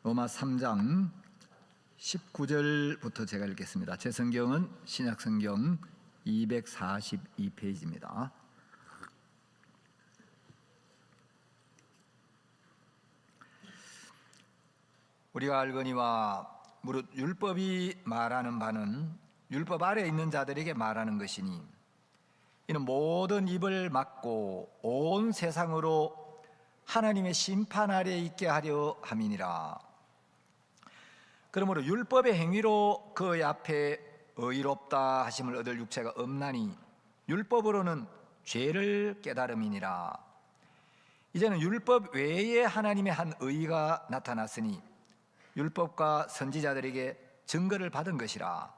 로마 3장 19절부터 제가 읽겠습니다. 제 성경은 신약성경 242페이지입니다. 우리가 알거니와 무릇 율법이 말하는 바는 율법 아래 있는 자들에게 말하는 것이니 이는 모든 입을 막고 온 세상으로 하나님의 심판 아래 있게 하려 함이니라. 그러므로 율법의 행위로 그의 앞에 의롭다 하심을 얻을 육체가 없나니 율법으로는 죄를 깨달음이니라. 이제는 율법 외에 하나님의 한 의가 나타났으니 율법과 선지자들에게 증거를 받은 것이라.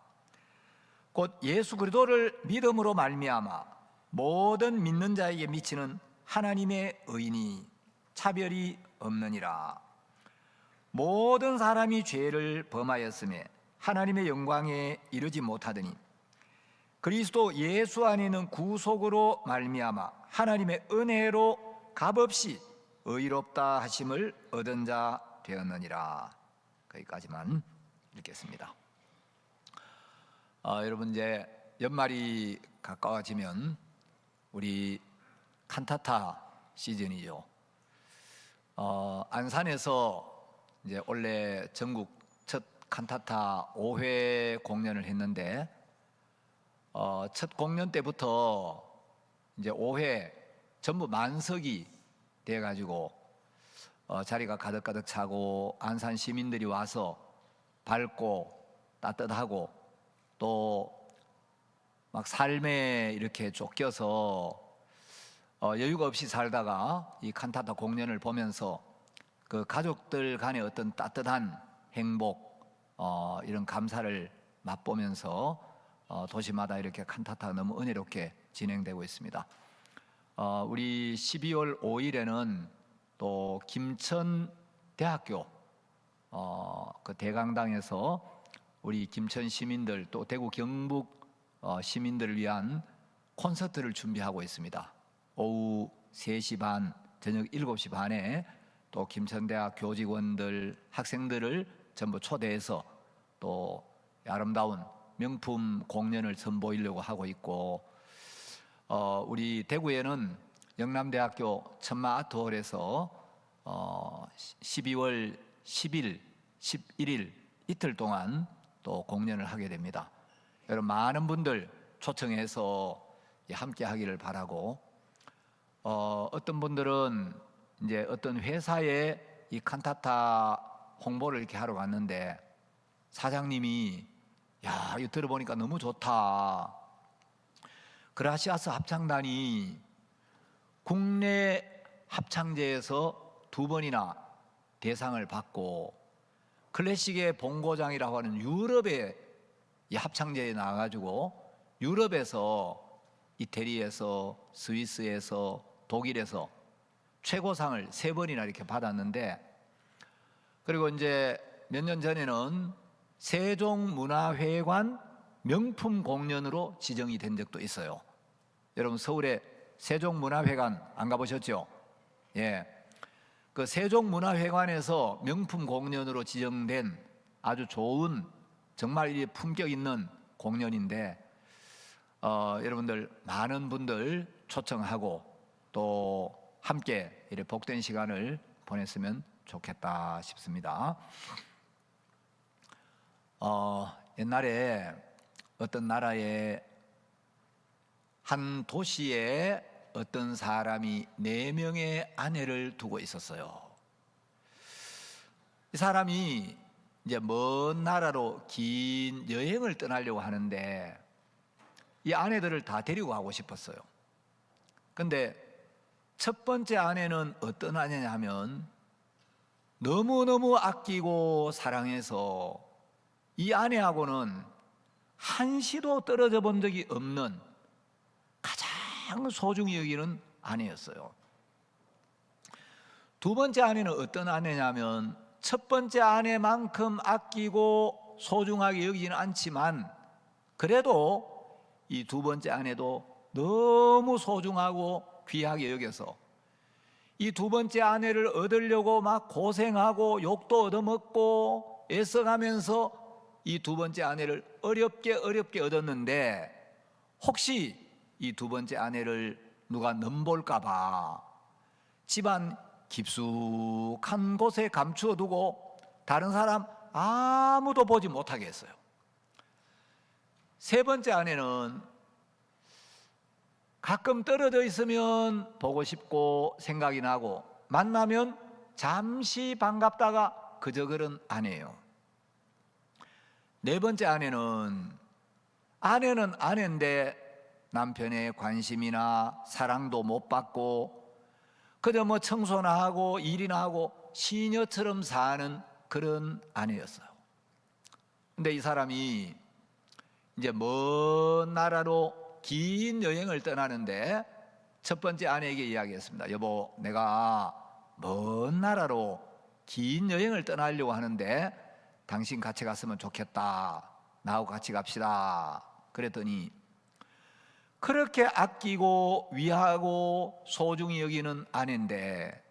곧 예수 그리스도를 믿음으로 말미암아 모든 믿는 자에게 미치는 하나님의 의니 차별이 없느니라. 모든 사람이 죄를 범하였음에 하나님의 영광에 이르지 못하더니 그리스도 예수 안에는 구속으로 말미암아 하나님의 은혜로 값없이 의롭다 하심을 얻은 자 되었느니라. 거기까지만 읽겠습니다. 여러분, 이제 연말이 가까워지면 우리 칸타타 시즌이죠. 안산에서 이제 원래 전국 첫 칸타타 5회 공연을 했는데 첫 공연 때부터 이제 5회 전부 만석이 돼가지고 자리가 가득가득 차고 안산 시민들이 와서 밝고 따뜻하고 또 막 삶에 이렇게 쫓겨서 여유가 없이 살다가 이 칸타타 공연을 보면서 그 가족들 간의 어떤 따뜻한 행복, 이런 감사를 맛보면서 도시마다 이렇게 칸타타가 너무 은혜롭게 진행되고 있습니다. 우리 12월 5일에는 또 김천대학교 그 대강당에서 우리 김천 시민들 또 대구 경북 시민들을 위한 콘서트를 준비하고 있습니다. 오후 3시 반, 저녁 7시 반에 또 김천대학 교직원들, 학생들을 전부 초대해서 또 아름다운 명품 공연을 선보이려고 하고 있고, 우리 대구에는 영남대학교 천마아트홀에서 12월 10일, 11일 이틀 동안 또 공연을 하게 됩니다. 여러분, 많은 분들 초청해서 함께 하기를 바라고, 어떤 분들은 이제 어떤 회사에 이 칸타타 홍보를 이렇게 하러 갔는데 사장님이 야, 이거 들어보니까 너무 좋다. 그라시아스 합창단이 국내 합창제에서 2번이나 대상을 받고 클래식의 본고장이라고 하는 유럽의 이 합창제에 나가가지고 유럽에서 이태리에서 스위스에서 독일에서 최고상을 3번이나 이렇게 받았는데, 그리고 이제 몇 년 전에는 세종문화회관 명품 공연으로 지정이 된 적도 있어요. 여러분, 서울에 세종문화회관 안 가보셨죠? 예, 그 세종문화회관에서 명품 공연으로 지정된 아주 좋은 정말 이 품격 있는 공연인데, 여러분들 많은 분들 초청하고 또 함께 이렇게 복된 시간을 보냈으면 좋겠다 싶습니다. 옛날에 어떤 나라에 한 도시에 어떤 사람이 4명의 아내를 두고 있었어요. 이 사람이 이제 먼 나라로 긴 여행을 떠나려고 하는데 이 아내들을 다 데리고 가고 싶었어요. 근데 첫 번째 아내는 어떤 아내냐 하면 너무너무 아끼고 사랑해서 이 아내하고는 한시도 떨어져 본 적이 없는 가장 소중히 여기는 아내였어요. 두 번째 아내는 어떤 아내냐면 첫 번째 아내만큼 아끼고 소중하게 여기지는 않지만 그래도 이 두 번째 아내도 너무 소중하고 귀하게 여겨서 이 두 번째 아내를 얻으려고 막 고생하고 욕도 얻어먹고 애써가면서 이 두 번째 아내를 어렵게 얻었는데, 혹시 이 두 번째 아내를 누가 넘볼까 봐 집안 깊숙한 곳에 감추어 두고 다른 사람 아무도 보지 못하게 했어요. 세 번째 아내는 가끔 떨어져 있으면 보고 싶고 생각이 나고, 만나면 잠시 반갑다가 그저 그런 아내예요. 네 번째 아내는 아내인데 남편의 관심이나 사랑도 못 받고 그저 뭐 청소나 하고 일이나 하고 시녀처럼 사는 그런 아내였어요. 근데 이 사람이 이제 먼 나라로 긴 여행을 떠나는데 첫 번째 아내에게 이야기했습니다. 여보, 내가 먼 나라로 긴 여행을 떠나려고 하는데 당신 같이 갔으면 좋겠다. 나하고 같이 갑시다. 그랬더니 그렇게 아끼고 위하고 소중히 여기는 아내인데,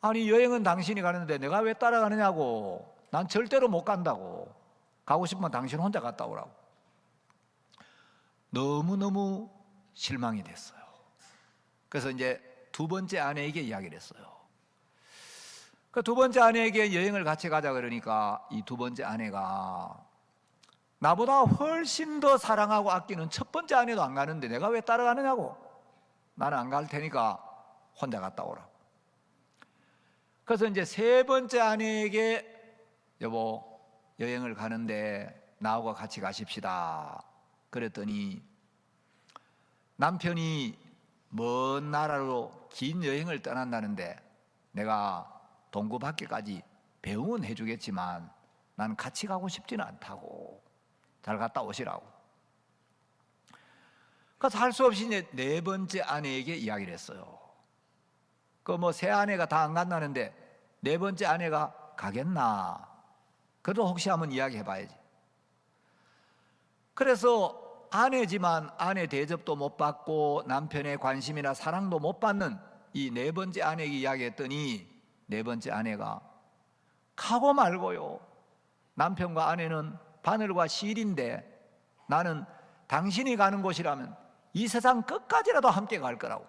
아니 여행은 당신이 가는데 내가 왜 따라가느냐고. 난 절대로 못 간다고. 가고 싶으면 당신 혼자 갔다 오라고. 너무너무 실망이 됐어요. 그래서 이제 두 번째 아내에게 이야기를 했어요. 그 두 번째 아내에게 여행을 같이 가자 그러니까 이 두 번째 아내가 나보다 훨씬 더 사랑하고 아끼는 첫 번째 아내도 안 가는데 내가 왜 따라가느냐고. 나는 안 갈 테니까 혼자 갔다 오라고. 그래서 이제 세 번째 아내에게 여보, 여행을 가는데 나하고 같이 가십시다. 그랬더니 남편이 먼 나라로 긴 여행을 떠난다는데 내가 동구 밖에까지 배웅은 해주겠지만 난 같이 가고 싶지는 않다고. 잘 갔다 오시라고. 그래서 할 수 없이 이제 네 번째 아내에게 이야기를 했어요. 그 뭐 세 아내가 다 안 간다는데 네 번째 아내가 가겠나. 그래도 혹시 한번 이야기해 봐야지. 그래서 아내지만 아내 대접도 못 받고 남편의 관심이나 사랑도 못 받는 이 네 번째 아내에게 이야기했더니 네 번째 아내가 가고 말고요. 남편과 아내는 바늘과 실인데 나는 당신이 가는 곳이라면 이 세상 끝까지라도 함께 갈 거라고.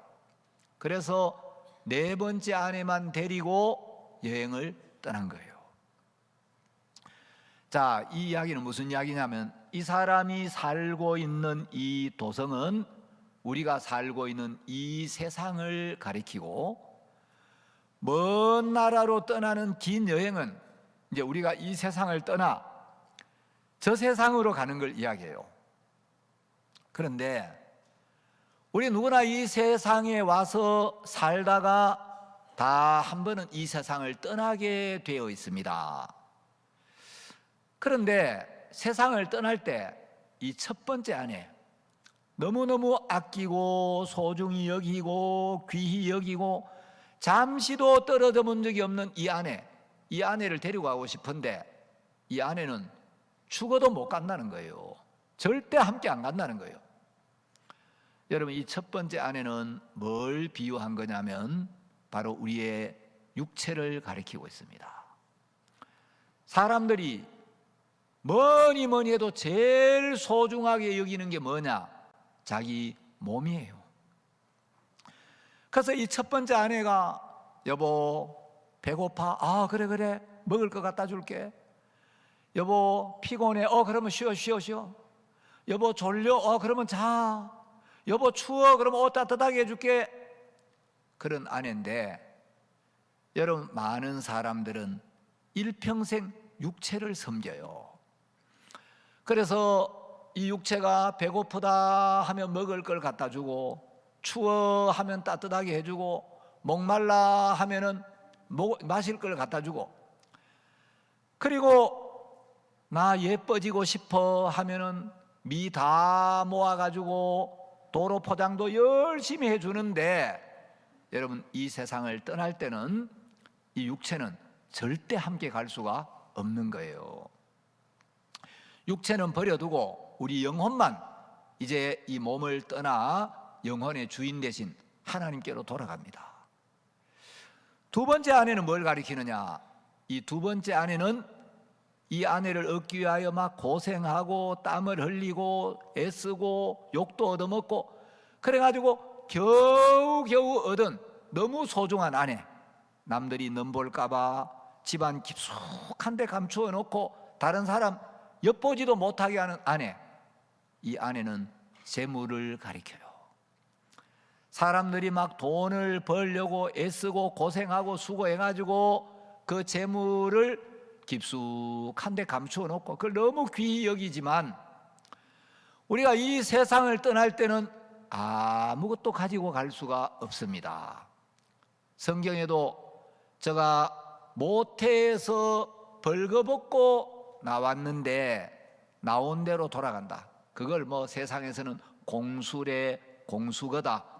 그래서 네 번째 아내만 데리고 여행을 떠난 거예요. 자, 이 이야기는 무슨 이야기냐면 이 사람이 살고 있는 이 도성은 우리가 살고 있는 이 세상을 가리키고, 먼 나라로 떠나는 긴 여행은 이제 우리가 이 세상을 떠나 저 세상으로 가는 걸 이야기해요. 그런데 우리 누구나 이 세상에 와서 살다가 다 한 번은 이 세상을 떠나게 되어 있습니다. 그런데 세상을 떠날 때 이 첫 번째 아내, 너무너무 아끼고 소중히 여기고 귀히 여기고 잠시도 떨어져 본 적이 없는 이 아내를 데리고 가고 싶은데 이 아내는 죽어도 못 간다는 거예요. 절대 함께 안 간다는 거예요. 여러분, 이 첫 번째 아내는 뭘 비유한 거냐면 바로 우리의 육체를 가리키고 있습니다. 사람들이 뭐니 해도 제일 소중하게 여기는 게 뭐냐? 자기 몸이에요. 그래서 이 첫 번째 아내가 여보 배고파? 아 그래 먹을 거 갖다 줄게. 여보 피곤해? 그러면 쉬어. 여보 졸려? 그러면 자. 여보 추워? 그러면 옷 따뜻하게 해줄게. 그런 아내인데, 여러분 많은 사람들은 일평생 육체를 섬겨요. 그래서 이 육체가 배고프다 하면 먹을 걸 갖다 주고, 추워 하면 따뜻하게 해주고, 목말라 하면은 마실 걸 갖다 주고, 그리고 나 예뻐지고 싶어 하면은 미 다 모아가지고 도로 포장도 열심히 해주는데, 여러분 이 세상을 떠날 때는 이 육체는 절대 함께 갈 수가 없는 거예요. 육체는 버려두고 우리 영혼만 이제 이 몸을 떠나 영혼의 주인 대신 하나님께로 돌아갑니다. 두 번째 아내는 뭘 가리키느냐? 이 두 번째 아내는 이 아내를 얻기 위하여 막 고생하고 땀을 흘리고 애쓰고 욕도 얻어먹고 그래가지고 겨우겨우 얻은 너무 소중한 아내, 남들이 넘볼까봐 집안 깊숙한 데 감추어 놓고 다른 사람 엿보지도 못하게 하는 아내, 이 아내는 재물을 가리켜요. 사람들이 막 돈을 벌려고 애쓰고 고생하고 수고해가지고 그 재물을 깊숙한 데 감추어 놓고 그걸 너무 귀히 여기지만 우리가 이 세상을 떠날 때는 아무것도 가지고 갈 수가 없습니다. 성경에도 제가 모태에서 벌거벗고 나왔는데 나온 대로 돌아간다. 그걸 뭐 세상에서는 공수래 공수거다,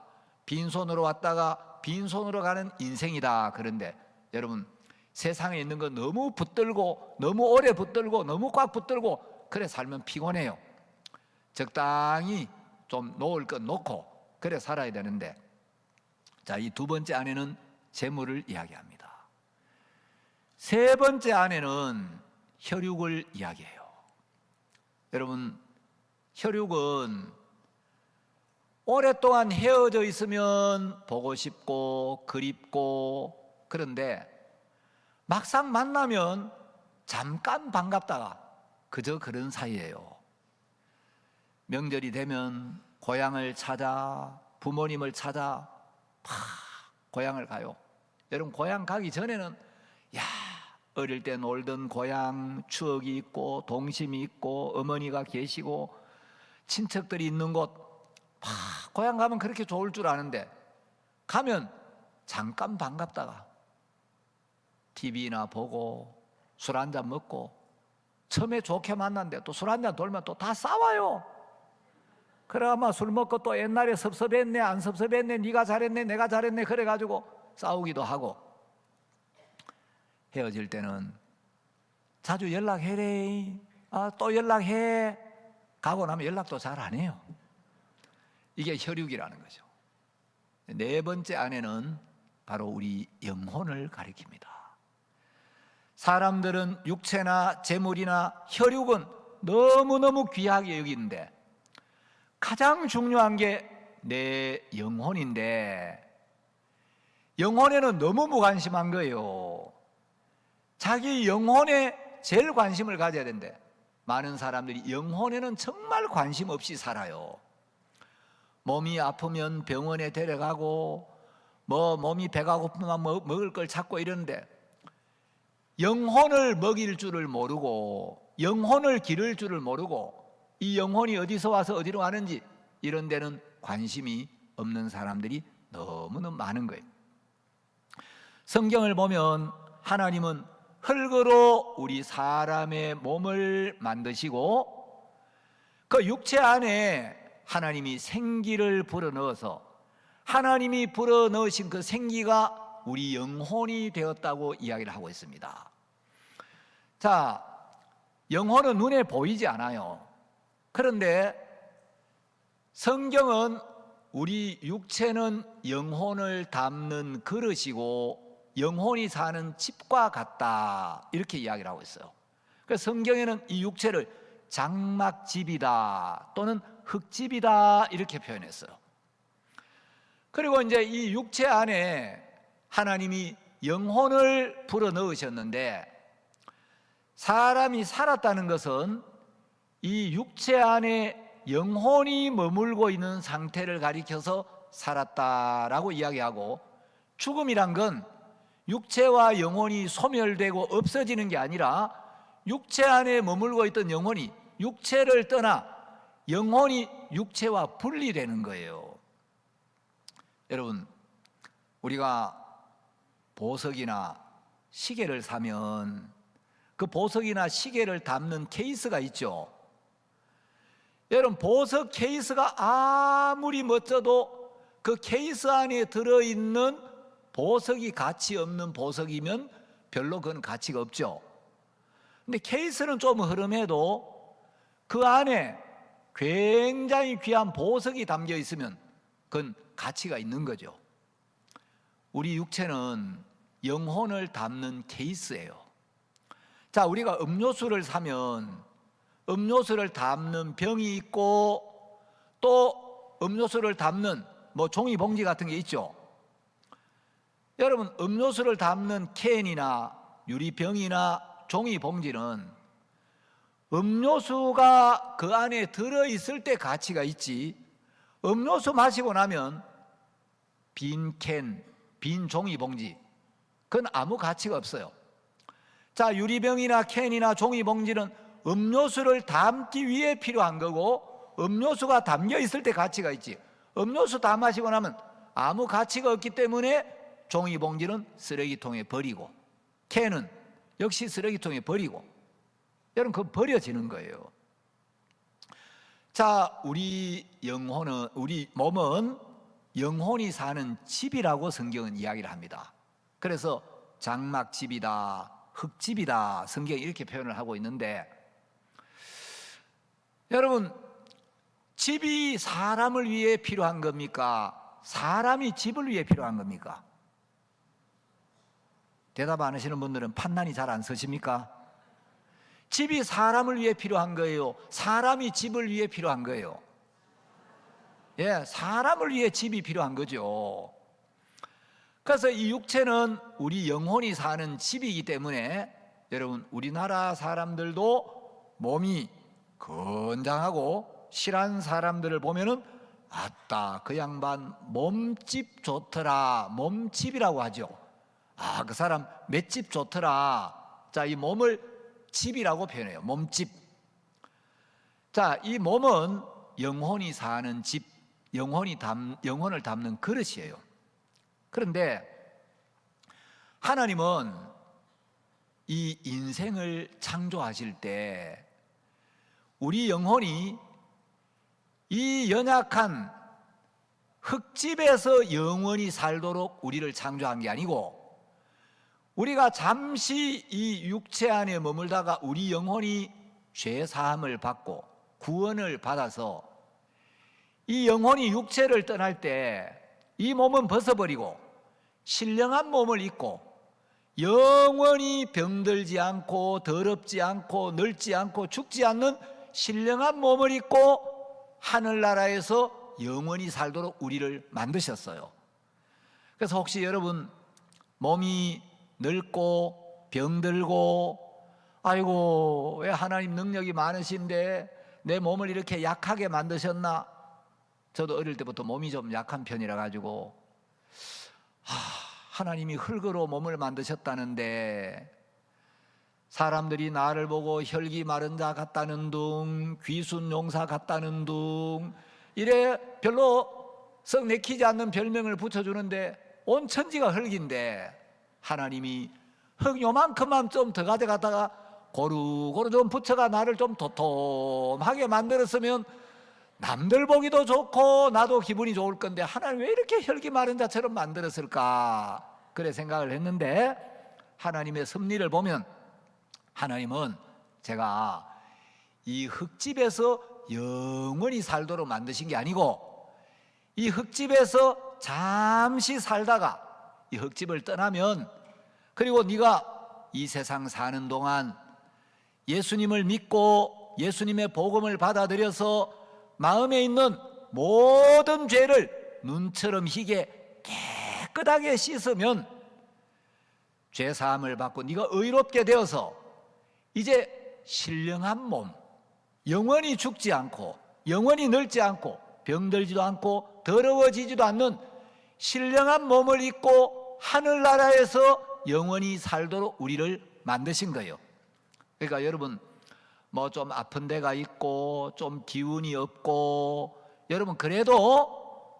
빈손으로 왔다가 빈손으로 가는 인생이다. 그런데 여러분, 세상에 있는 거 너무 붙들고 너무 오래 붙들고 너무 꽉 붙들고 그래 살면 피곤해요. 적당히 좀 놓을 것 놓고 그래 살아야 되는데, 자, 이 두 번째 아내는 재물을 이야기합니다. 세 번째 아내는 혈육을 이야기해요. 여러분, 혈육은 오랫동안 헤어져 있으면 보고 싶고 그립고 그런데 막상 만나면 잠깐 반갑다가 그저 그런 사이예요. 명절이 되면 고향을 찾아, 부모님을 찾아 고향을 가요. 여러분, 고향 가기 전에는 어릴 때 놀던 고향 추억이 있고 동심이 있고 어머니가 계시고 친척들이 있는 곳, 고향 가면 그렇게 좋을 줄 아는데 가면 잠깐 반갑다가 TV나 보고 술 한잔 먹고 처음에 좋게 만났는데 또 술 한잔 돌면 또 다 싸워요. 그래 아마 술 먹고 또 옛날에 섭섭했네 안 섭섭했네 네가 잘했네 내가 잘했네 그래가지고 싸우기도 하고, 헤어질 때는 자주 연락해래, 또 연락해, 가고 나면 연락도 잘 안 해요. 이게 혈육이라는 거죠. 네 번째 아내는 바로 우리 영혼을 가리킵니다. 사람들은 육체나 재물이나 혈육은 너무너무 귀하게 여기는데 가장 중요한 게 내 영혼인데 영혼에는 너무 무관심한 거예요. 자기 영혼에 제일 관심을 가져야 된대. 많은 사람들이 영혼에는 정말 관심 없이 살아요. 몸이 아프면 병원에 데려가고 몸이 배가 고프면 먹을 걸 찾고 이러는데 영혼을 먹일 줄을 모르고 영혼을 기를 줄을 모르고 이 영혼이 어디서 와서 어디로 가는지 이런 데는 관심이 없는 사람들이 너무너무 많은 거예요. 성경을 보면 하나님은 흙으로 우리 사람의 몸을 만드시고 그 육체 안에 하나님이 생기를 불어넣어서 하나님이 불어넣으신 그 생기가 우리 영혼이 되었다고 이야기를 하고 있습니다. 자, 영혼은 눈에 보이지 않아요. 그런데 성경은 우리 육체는 영혼을 담는 그릇이고 영혼이 사는 집과 같다 이렇게 이야기를 하고 있어요. 그래서 성경에는 이 육체를 장막집이다 또는 흙집이다 이렇게 표현했어요. 그리고 이제 이 육체 안에 하나님이 영혼을 불어넣으셨는데 사람이 살았다는 것은 이 육체 안에 영혼이 머물고 있는 상태를 가리켜서 살았다라고 이야기하고, 죽음이란 건 육체와 영혼이 소멸되고 없어지는 게 아니라 육체 안에 머물고 있던 영혼이 육체를 떠나 영혼이 육체와 분리되는 거예요. 여러분, 우리가 보석이나 시계를 사면 그 보석이나 시계를 담는 케이스가 있죠. 여러분, 보석 케이스가 아무리 멋져도 그 케이스 안에 들어있는 보석이 가치 없는 보석이면 별로 그건 가치가 없죠. 근데 케이스는 좀 흐름해도 그 안에 굉장히 귀한 보석이 담겨 있으면 그건 가치가 있는 거죠. 우리 육체는 영혼을 담는 케이스예요. 자, 우리가 음료수를 사면 음료수를 담는 병이 있고 또 음료수를 담는 종이 봉지 같은 게 있죠. 여러분, 음료수를 담는 캔이나 유리병이나 종이 봉지는 음료수가 그 안에 들어있을 때 가치가 있지, 음료수 마시고 나면 빈 캔, 빈 종이 봉지, 그건 아무 가치가 없어요. 자, 유리병이나 캔이나 종이 봉지는 음료수를 담기 위해 필요한 거고 음료수가 담겨 있을 때 가치가 있지, 음료수 다 마시고 나면 아무 가치가 없기 때문에 종이 봉지는 쓰레기통에 버리고 캔은 역시 쓰레기통에 버리고, 여러분, 그건 버려지는 거예요. 자, 우리 몸은 영혼이 사는 집이라고 성경은 이야기를 합니다. 그래서 장막집이다, 흙집이다, 성경이 이렇게 표현을 하고 있는데, 여러분, 집이 사람을 위해 필요한 겁니까? 사람이 집을 위해 필요한 겁니까? 대답 안 하시는 분들은 판단이 잘 안 서십니까? 집이 사람을 위해 필요한 거예요? 사람이 집을 위해 필요한 거예요? 예, 사람을 위해 집이 필요한 거죠. 그래서 이 육체는 우리 영혼이 사는 집이기 때문에 여러분, 우리나라 사람들도 몸이 건장하고 실한 사람들을 보면은 아따, 그 양반 몸집 좋더라, 몸집이라고 하죠. 아, 그 사람 맷집 좋더라. 자, 이 몸을 집이라고 표현해요. 몸집. 자, 이 몸은 영혼이 사는 집, 영혼을 담는 그릇이에요. 그런데 하나님은 이 인생을 창조하실 때 우리 영혼이 이 연약한 흙집에서 영원히 살도록 우리를 창조한 게 아니고, 우리가 잠시 이 육체 안에 머물다가 우리 영혼이 죄 사함을 받고 구원을 받아서 이 영혼이 육체를 떠날 때 이 몸은 벗어버리고 신령한 몸을 입고 영원히 병들지 않고 더럽지 않고 늙지 않고 죽지 않는 신령한 몸을 입고 하늘나라에서 영원히 살도록 우리를 만드셨어요. 그래서 혹시 여러분 몸이 늙고 병들고 아이고, 왜 하나님 능력이 많으신데 내 몸을 이렇게 약하게 만드셨나? 저도 어릴 때부터 몸이 좀 약한 편이라 가지고 하나님이 흙으로 몸을 만드셨다는데 사람들이 나를 보고 혈기 마른 자 같다는 둥, 귀순 용사 같다는 둥, 이래 별로 썩 내키지 않는 별명을 붙여주는데 온 천지가 흙인데 하나님이 흙 요만큼만 좀 더 가져갔다가 고루고루 좀 붙여가 나를 좀 도톰하게 만들었으면 남들 보기도 좋고 나도 기분이 좋을 건데 하나님 왜 이렇게 혈기 마른 자처럼 만들었을까? 그래 생각을 했는데, 하나님의 섭리를 보면 하나님은 제가 이 흙집에서 영원히 살도록 만드신 게 아니고 이 흙집에서 잠시 살다가 이 흙집을 떠나면, 그리고 네가 이 세상 사는 동안 예수님을 믿고 예수님의 복음을 받아들여서 마음에 있는 모든 죄를 눈처럼 희게 깨끗하게 씻으면 죄사함을 받고 네가 의롭게 되어서 이제 신령한 몸, 영원히 죽지 않고 영원히 늙지 않고 병들지도 않고 더러워지지도 않는 신령한 몸을 입고 하늘나라에서 영원히 살도록 우리를 만드신 거예요. 그러니까 여러분 좀 아픈 데가 있고 좀 기운이 없고, 여러분 그래도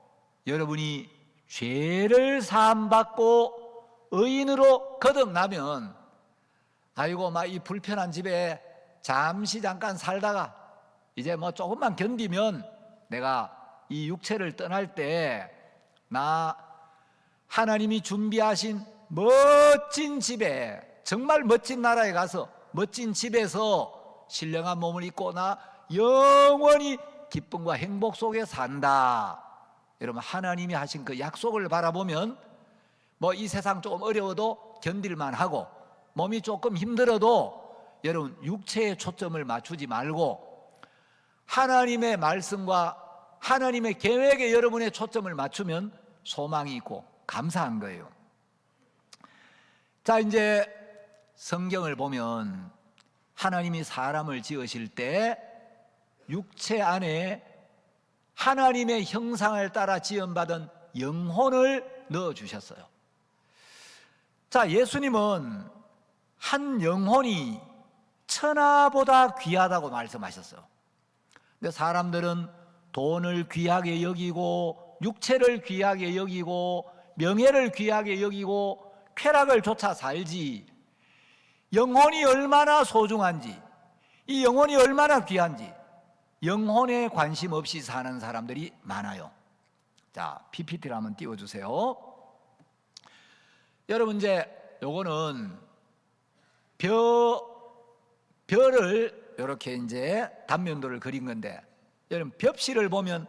여러분이 죄를 사함받고 의인으로 거듭나면 아이고 막 이 불편한 집에 잠시 잠깐 살다가 이제 조금만 견디면 내가 이 육체를 떠날 때 나 하나님이 준비하신 멋진 집에, 정말 멋진 나라에 가서 멋진 집에서 신령한 몸을 입고 나 영원히 기쁨과 행복 속에 산다. 여러분 하나님이 하신 그 약속을 바라보면 이 세상 조금 어려워도 견딜만 하고 몸이 조금 힘들어도 여러분 육체에 초점을 맞추지 말고 하나님의 말씀과 하나님의 계획에 여러분의 초점을 맞추면 소망이 있고 감사한 거예요. 자, 이제 성경을 보면 하나님이 사람을 지으실 때 육체 안에 하나님의 형상을 따라 지음받은 영혼을 넣어주셨어요. 자, 예수님은 한 영혼이 천하보다 귀하다고 말씀하셨어요. 근데 사람들은 돈을 귀하게 여기고 육체를 귀하게 여기고 명예를 귀하게 여기고 쾌락을 쫓아 살지, 영혼이 얼마나 소중한지, 이 영혼이 얼마나 귀한지 영혼에 관심 없이 사는 사람들이 많아요. 자, PPT를 한번 띄워주세요. 여러분, 이제 요거는 별을 이렇게 이제 단면도를 그린 건데, 여러분 벽실을 보면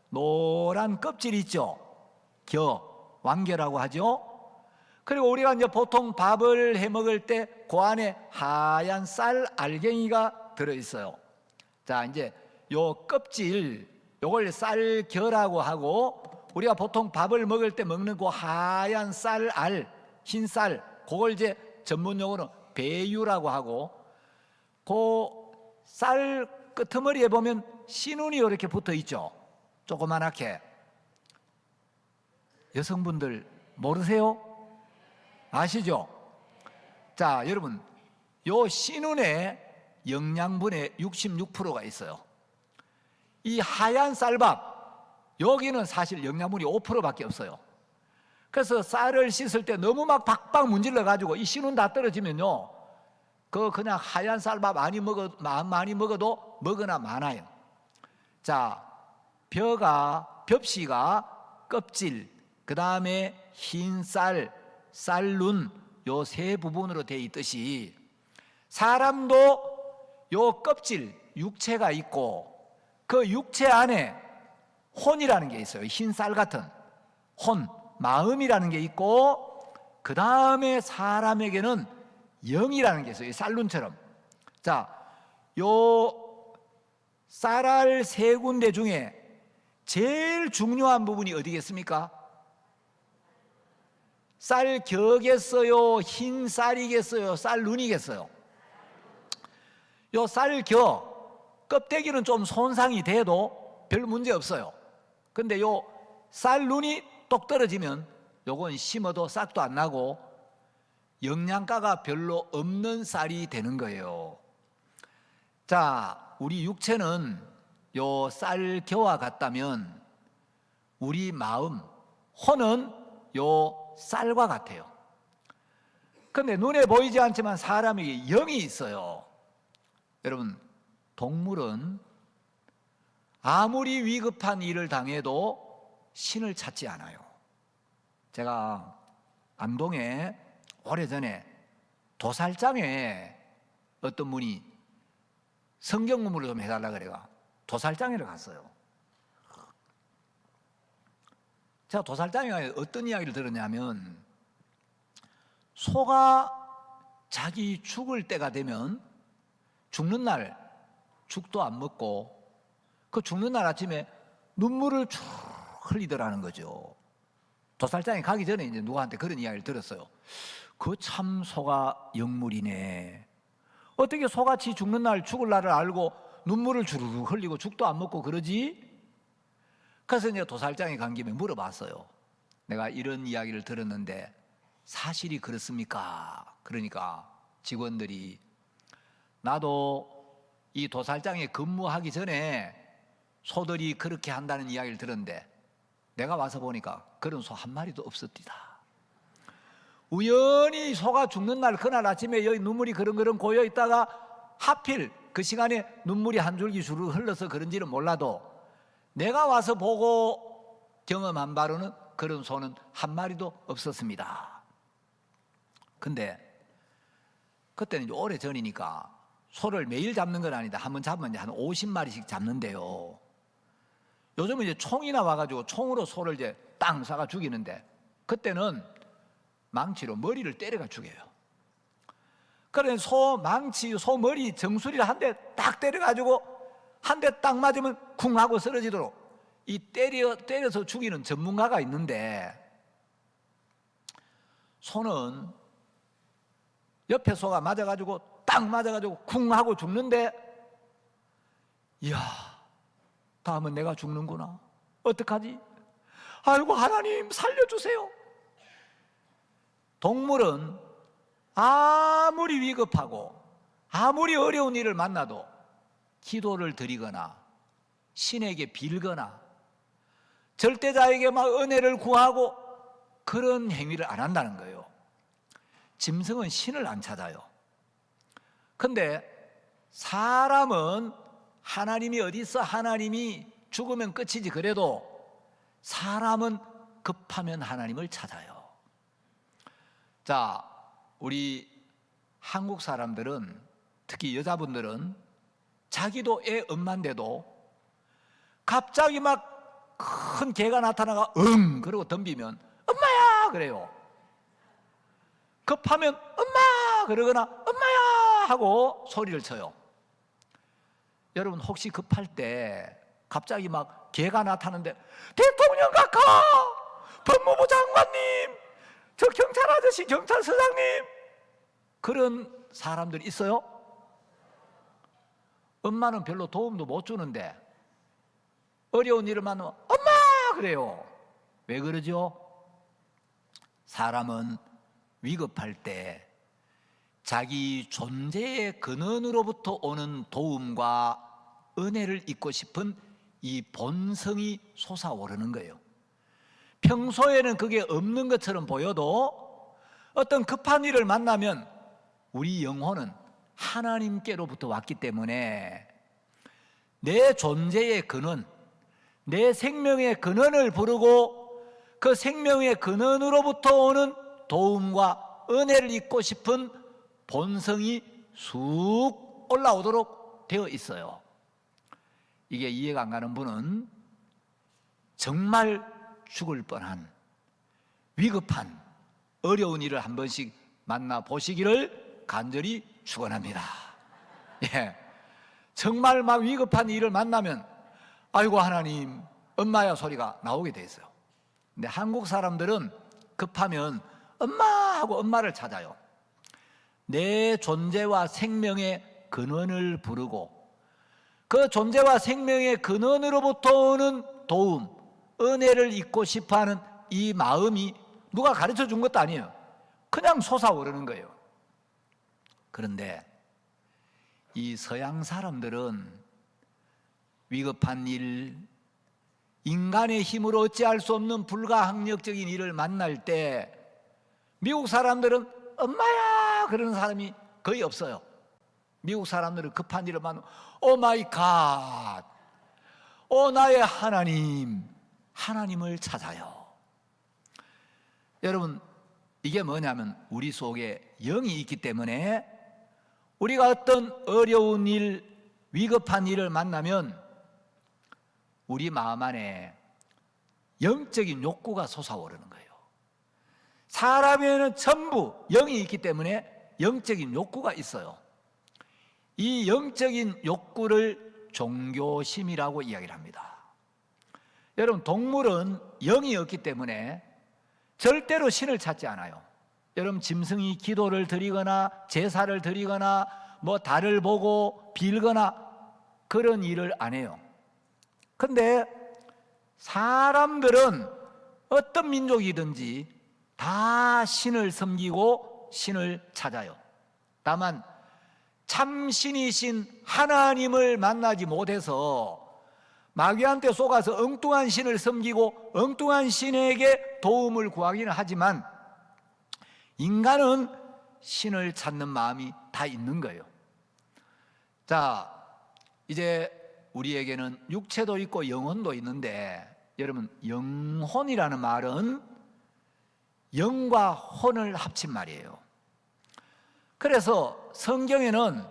노란 껍질이 있죠. 왕겨라고 하죠. 그리고 우리가 이제 보통 밥을 해 먹을 때 그 안에 하얀 쌀 알갱이가 들어 있어요. 자, 이제 요 껍질, 요걸 쌀겨라고 하고, 우리가 보통 밥을 먹을 때 먹는 그 하얀 흰 쌀, 그걸 이제 전문 용어로 배유라고 하고, 그 쌀 끄트머리에 보면 신운이 이렇게 붙어 있죠. 조그만하게. 여성분들 모르세요? 아시죠? 자, 여러분, 요 신운에 영양분의 66%가 있어요. 이 하얀 쌀밥, 여기는 사실 영양분이 5%밖에 없어요. 그래서 쌀을 씻을 때 너무 막 박박 문질러 가지고 이 신운 다 떨어지면요, 그냥 하얀 쌀밥 많이 먹어도 먹으나 많아요. 자, 벽시가 껍질, 그 다음에 흰 쌀, 쌀눈, 요 세 부분으로 되어 있듯이 사람도 요 껍질, 육체가 있고 그 육체 안에 혼이라는 게 있어요. 흰 쌀 같은 혼, 마음이라는 게 있고, 그 다음에 사람에게는 영이라는 게 있어요. 쌀눈처럼. 자, 요 쌀알 세 군데 중에 제일 중요한 부분이 어디겠습니까? 쌀겨겠어요? 흰 쌀이겠어요? 쌀눈이겠어요? 요 쌀겨 껍데기는 좀 손상이 돼도 별 문제 없어요. 근데 요 쌀눈이 똑 떨어지면 요건 심어도 싹도 안 나고 영양가가 별로 없는 쌀이 되는 거예요. 자, 우리 육체는 요 쌀겨와 같다면 우리 마음, 혼은 요 쌀과 같아요. 근데 눈에 보이지 않지만 사람에게 영이 있어요. 여러분, 동물은 아무리 위급한 일을 당해도 신을 찾지 않아요. 제가 안동에 오래전에 도살장에 어떤 분이 성경 공부를 좀 해달라 그래가 도살장에를 갔어요. 제가 도살장에 어떤 이야기를 들었냐면, 소가 자기 죽을 때가 되면 죽는 날 죽도 안 먹고 그 죽는 날 아침에 눈물을 쭉 흘리더라는 거죠. 도살장에 가기 전에 이제 누구한테 그런 이야기를 들었어요. 그 참 소가 영물이네. 어떻게 소같이 죽는 날 죽을 날을 알고 눈물을 주르르 흘리고 죽도 안 먹고 그러지? 그래서 이제 도살장에 간 김에 물어봤어요. 내가 이런 이야기를 들었는데 사실이 그렇습니까? 그러니까 직원들이, 나도 이 도살장에 근무하기 전에 소들이 그렇게 한다는 이야기를 들었는데 내가 와서 보니까 그런 소 한 마리도 없었디다. 우연히 소가 죽는 날 그날 아침에 여기 눈물이 그렁그렁 고여 있다가 하필 그 시간에 눈물이 한 줄기 주르 흘러서 그런지는 몰라도 내가 와서 보고 경험한 바로는 그런 소는 한 마리도 없었습니다. 근데 그때는 오래 전이니까 소를 매일 잡는 건 아니다. 한번 잡으면 이제 한 50마리씩 잡는데요. 요즘은 이제 총이나 와가지고 총으로 소를 이제 땅 쏴가 죽이는데, 그때는 망치로 머리를 때려가 죽여요. 그래 소 머리 정수리를 한 대 딱 때려가지고 한 대 딱 맞으면 쿵 하고 쓰러지도록 이 때려서 죽이는 전문가가 있는데, 소는 옆에 소가 맞아가지고 딱 맞아가지고 쿵 하고 죽는데, 이야, 다음은 내가 죽는구나. 어떡하지? 아이고 하나님 살려주세요. 동물은 아무리 위급하고 아무리 어려운 일을 만나도 기도를 드리거나 신에게 빌거나 절대자에게 막 은혜를 구하고 그런 행위를 안 한다는 거예요. 짐승은 신을 안 찾아요. 근데 사람은 하나님이 어디 있어? 하나님이 죽으면 끝이지. 그래도 사람은 급하면 하나님을 찾아요. 자, 우리 한국 사람들은, 특히 여자분들은 자기도 애 엄마인데도 갑자기 막 큰 개가 나타나가 그러고 덤비면 엄마야 그래요. 급하면 엄마 그러거나 엄마야 하고 소리를 쳐요. 여러분 혹시 급할 때 갑자기 막 개가 나타나는데 대통령 각하, 법무부 장관님, 저 경찰 아저씨, 경찰서장님, 그런 사람들 있어요? 엄마는 별로 도움도 못 주는데 어려운 일을 만나면 엄마 그래요. 왜 그러죠? 사람은 위급할 때 자기 존재의 근원으로부터 오는 도움과 은혜를 잊고 싶은 이 본성이 솟아오르는 거예요. 평소에는 그게 없는 것처럼 보여도 어떤 급한 일을 만나면 우리 영혼은 하나님께로부터 왔기 때문에 내 존재의 근원, 내 생명의 근원을 부르고 그 생명의 근원으로부터 오는 도움과 은혜를 잊고 싶은 본성이 쑥 올라오도록 되어 있어요. 이게 이해가 안 가는 분은 정말 죽을 뻔한 위급한 어려운 일을 한 번씩 만나보시기를 간절히 축원합니다. 예, 정말 막 위급한 일을 만나면 아이고 하나님 엄마야 소리가 나오게 돼 있어요. 근데 한국 사람들은 급하면 엄마 하고 엄마를 찾아요. 내 존재와 생명의 근원을 부르고 그 존재와 생명의 근원으로부터 오는 도움, 은혜를 잊고 싶어하는 이 마음이 누가 가르쳐 준 것도 아니에요. 그냥 솟아오르는 거예요. 그런데 이 서양 사람들은 위급한 일, 인간의 힘으로 어찌할 수 없는 불가항력적인 일을 만날 때 미국 사람들은 엄마야 그러는 사람이 거의 없어요. 미국 사람들은 급한 일을 만나면 오 마이 갓, 오 나의 하나님, 하나님을 찾아요. 여러분 이게 뭐냐면 우리 속에 영이 있기 때문에 우리가 어떤 어려운 일, 위급한 일을 만나면 우리 마음 안에 영적인 욕구가 솟아오르는 거예요. 사람에는 전부 영이 있기 때문에 영적인 욕구가 있어요. 이 영적인 욕구를 종교심이라고 이야기를 합니다. 여러분 동물은 영이 없기 때문에 절대로 신을 찾지 않아요. 여러분 짐승이 기도를 드리거나 제사를 드리거나 뭐 달을 보고 빌거나 그런 일을 안 해요. 근데 사람들은 어떤 민족이든지 다 신을 섬기고 신을 찾아요. 다만 참신이신 하나님을 만나지 못해서 마귀한테 속아서 엉뚱한 신을 섬기고 엉뚱한 신에게 도움을 구하기는 하지만 인간은 신을 찾는 마음이 다 있는 거예요. 자, 이제 우리에게는 육체도 있고 영혼도 있는데 여러분 영혼이라는 말은 영과 혼을 합친 말이에요. 그래서 성경에는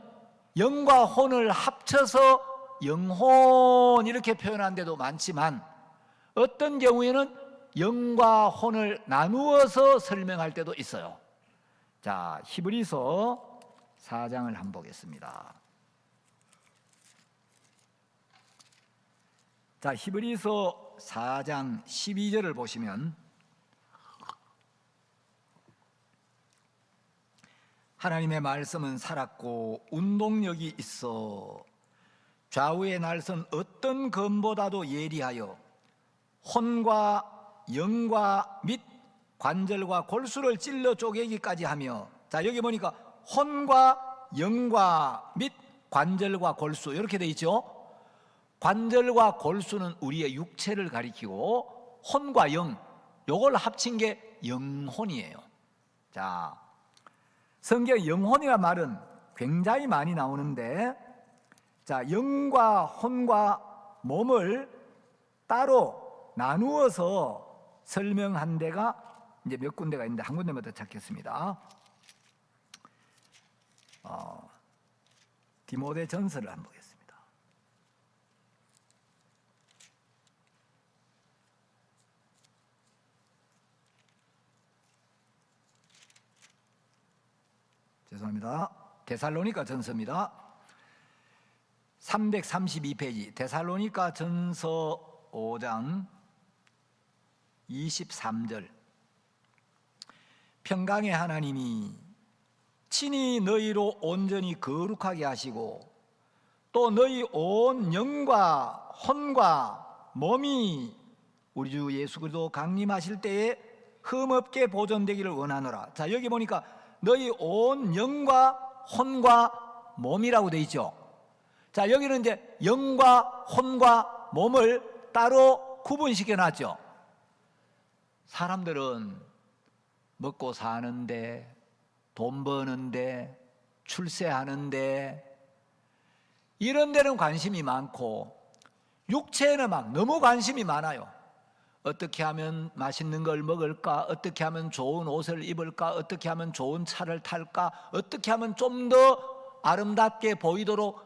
영과 혼을 합쳐서 영혼 이렇게 표현한 데도 많지만 어떤 경우에는 영과 혼을 나누어서 설명할 때도 있어요. 자, 히브리서 4장을 한번 보겠습니다. 자, 히브리서 4장 12절을 보시면 하나님의 말씀은 살았고 운동력이 있어 좌우의 날선 어떤 검보다도 예리하여 혼과 영과 및 관절과 골수를 찔러 쪼개기까지 하며, 자, 여기 보니까 혼과 영과 및 관절과 골수 이렇게 돼 있죠. 관절과 골수는 우리의 육체를 가리키고 혼과 영, 요걸 합친 게 영혼이에요. 자, 성경 영혼이라는 말은 굉장히 많이 나오는데, 자, 영과 혼과 몸을 따로 나누어서 설명한 데가 이제 몇 군데가 있는데 한 군데만 더 찾겠습니다. 디모데 전서를 한번 보겠습니다. 죄송합니다. 데살로니가 전서입니다. 332페이지 데살로니가 전서 5장 23절. 평강의 하나님이 친히 너희로 온전히 거룩하게 하시고 또 너희 온 영과 혼과 몸이 우리 주 예수 그리스도 강림하실 때에 흠없게 보존되기를 원하노라. 자, 여기 보니까 너희 온 영과 혼과 몸이라고 돼 있죠. 자, 여기는 이제 영과 혼과 몸을 따로 구분시켜 놨죠. 사람들은 먹고 사는데, 돈 버는데, 출세하는데 이런 데는 관심이 많고 육체에는 막 너무 관심이 많아요. 어떻게 하면 맛있는 걸 먹을까? 어떻게 하면 좋은 옷을 입을까? 어떻게 하면 좋은 차를 탈까? 어떻게 하면 좀 더 아름답게 보이도록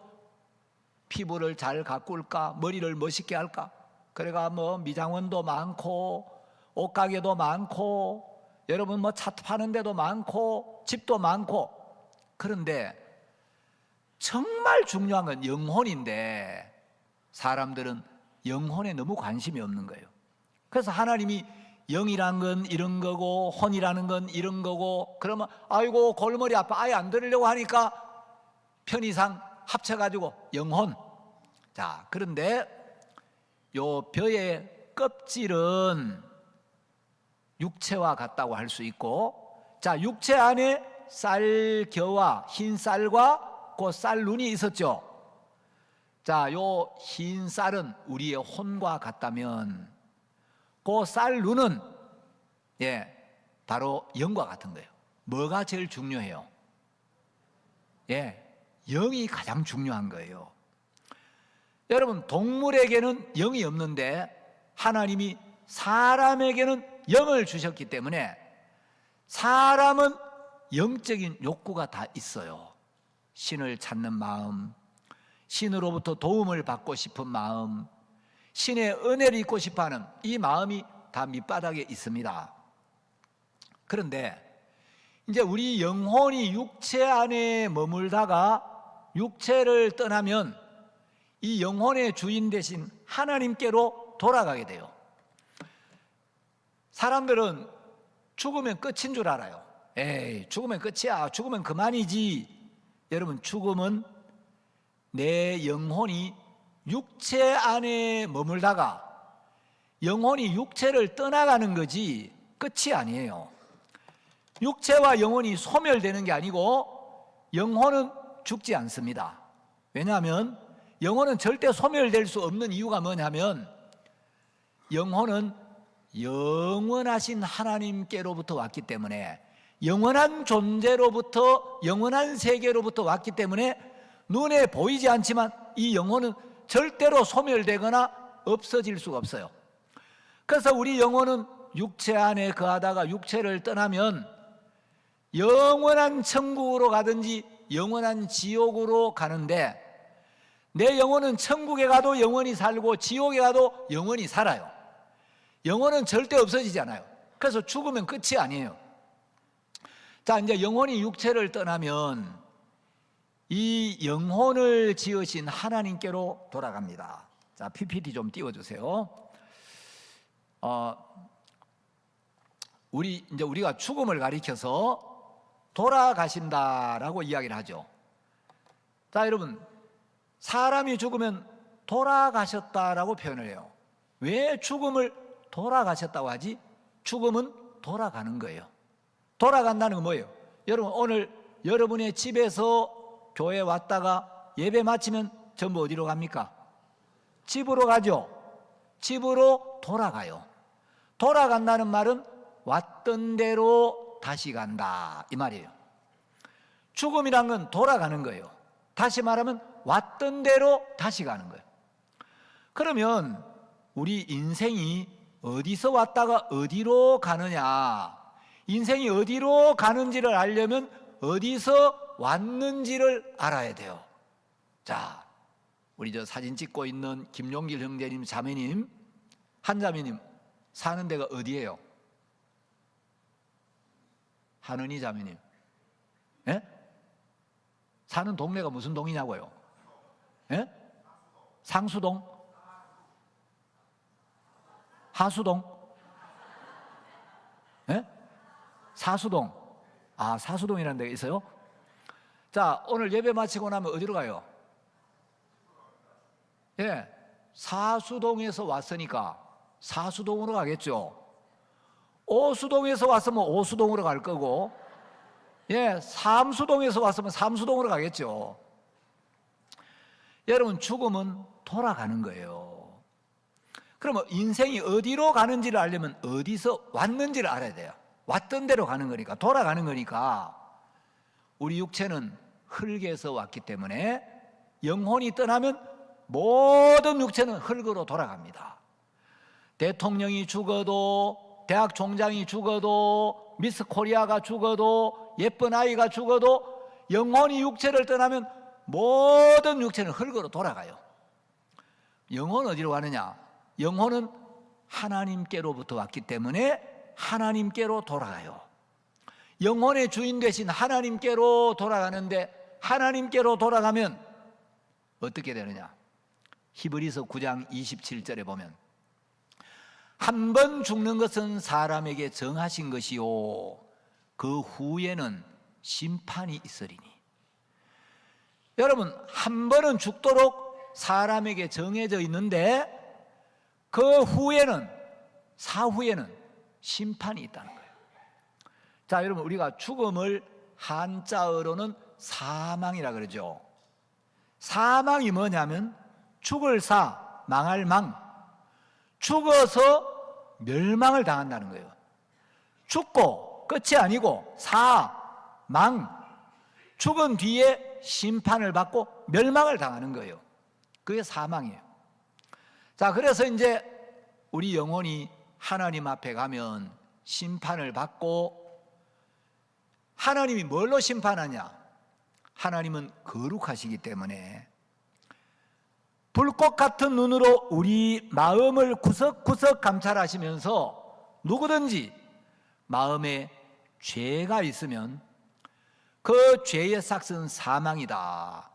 피부를 잘 가꿀까? 머리를 멋있게 할까? 그래가 뭐 미장원도 많고 옷가게도 많고 여러분 뭐 차 파는 데도 많고 집도 많고, 그런데 정말 중요한 건 영혼인데 사람들은 영혼에 너무 관심이 없는 거예요. 그래서 하나님이 영이란 건 이런 거고 혼이라는 건 이런 거고, 그러면 아이고 골머리 아파 아예 안 들으려고 하니까 편의상 합쳐가지고 영혼. 자, 그런데 요 벼의 껍질은 육체와 같다고 할 수 있고, 자, 육체 안에 쌀겨와 흰 쌀과 그 쌀눈이 있었죠. 자, 요 흰 쌀은 우리의 혼과 같다면 그 쌀눈은 바로 영과 같은 거예요. 뭐가 제일 중요해요? 영이 가장 중요한 거예요. 여러분, 동물에게는 영이 없는데 하나님이 사람에게는 영을 주셨기 때문에 사람은 영적인 욕구가 다 있어요. 신을 찾는 마음, 신으로부터 도움을 받고 싶은 마음, 신의 은혜를 입고 싶어하는 이 마음이 다 밑바닥에 있습니다. 그런데 이제 우리 영혼이 육체 안에 머물다가 육체를 떠나면 이 영혼의 주인 대신 하나님께로 돌아가게 돼요. 사람들은 죽으면 끝인 줄 알아요. 에이, 죽으면 끝이야. 죽으면 그만이지. 여러분, 죽음은 내 영혼이 육체 안에 머물다가 영혼이 육체를 떠나가는 거지 끝이 아니에요. 육체와 영혼이 소멸되는 게 아니고 영혼은 죽지 않습니다. 왜냐하면 영혼은 절대 소멸될 수 없는 이유가 뭐냐면 영혼은 영원하신 하나님께로부터 왔기 때문에, 영원한 존재로부터 영원한 세계로부터 왔기 때문에 눈에 보이지 않지만 이 영혼은 절대로 소멸되거나 없어질 수가 없어요. 그래서 우리 영혼은 육체 안에 거하다가 육체를 떠나면 영원한 천국으로 가든지 영원한 지옥으로 가는데, 내 영혼은 천국에 가도 영원히 살고 지옥에 가도 영원히 살아요. 영혼은 절대 없어지지 않아요. 그래서 죽으면 끝이 아니에요. 자, 이제 영혼이 육체를 떠나면 이 영혼을 지으신 하나님께로 돌아갑니다. 자, PPT 좀 띄워주세요. 우리가 죽음을 가리켜서 돌아가신다라고 이야기를 하죠. 자, 여러분, 사람이 죽으면 돌아가셨다라고 표현을 해요. 왜 죽음을 돌아가셨다고 하지? 죽음은 돌아가는 거예요. 돌아간다는 건 뭐예요? 여러분, 오늘 여러분의 집에서 교회 왔다가 예배 마치면 전부 어디로 갑니까? 집으로 가죠. 집으로 돌아가요. 돌아간다는 말은 왔던 대로 다시 간다, 이 말이에요. 죽음이란 건 돌아가는 거예요. 다시 말하면 왔던 대로 다시 가는 거예요. 그러면 우리 인생이 어디서 왔다가 어디로 가느냐, 인생이 어디로 가는지를 알려면 어디서 왔는지를 알아야 돼요. 자, 우리 저 사진 찍고 있는 김용길 형제님, 자매님, 한자매님 사는 데가 어디예요? 한은희 자매님, 예? 사는 동네가 무슨 동이냐고요? 예? 상수동? 하수동? 예? 사수동? 아, 사수동이라는 데가 있어요? 자, 오늘 예배 마치고 나면 어디로 가요? 예, 사수동에서 왔으니까 사수동으로 가겠죠. 오수동에서 왔으면 오수동으로 갈 거고, 예, 삼수동에서 왔으면 삼수동으로 가겠죠. 여러분, 죽음은 돌아가는 거예요. 그러면 인생이 어디로 가는지를 알려면 어디서 왔는지를 알아야 돼요. 왔던 대로 가는 거니까, 돌아가는 거니까. 우리 육체는 흙에서 왔기 때문에 영혼이 떠나면 모든 육체는 흙으로 돌아갑니다. 대통령이 죽어도, 대학 총장이 죽어도, 미스 코리아가 죽어도, 예쁜 아이가 죽어도 영혼이 육체를 떠나면 모든 육체는 흙으로 돌아가요. 영혼은 어디로 가느냐? 영혼은 하나님께로부터 왔기 때문에 하나님께로 돌아가요. 영혼의 주인 되신 하나님께로 돌아가는데, 하나님께로 돌아가면 어떻게 되느냐? 히브리서 9장 27절에 보면 한 번 죽는 것은 사람에게 정하신 것이요 그 후에는 심판이 있으리니. 여러분, 한 번은 죽도록 사람에게 정해져 있는데 그 후에는, 사후에는 심판이 있다는 거예요. 자, 여러분, 우리가 죽음을 한자어로는 사망이라 그러죠. 사망이 뭐냐면 죽을 사, 망할 망, 죽어서 멸망을 당한다는 거예요. 죽고 끝이 아니고 사, 망, 죽은 뒤에 심판을 받고 멸망을 당하는 거예요. 그게 사망이에요. 자, 그래서 이제 우리 영혼이 하나님 앞에 가면 심판을 받고, 하나님이 뭘로 심판하냐? 하나님은 거룩하시기 때문에 불꽃 같은 눈으로 우리 마음을 구석구석 감찰하시면서 누구든지 마음에 죄가 있으면 그 죄의 삭은 사망이다.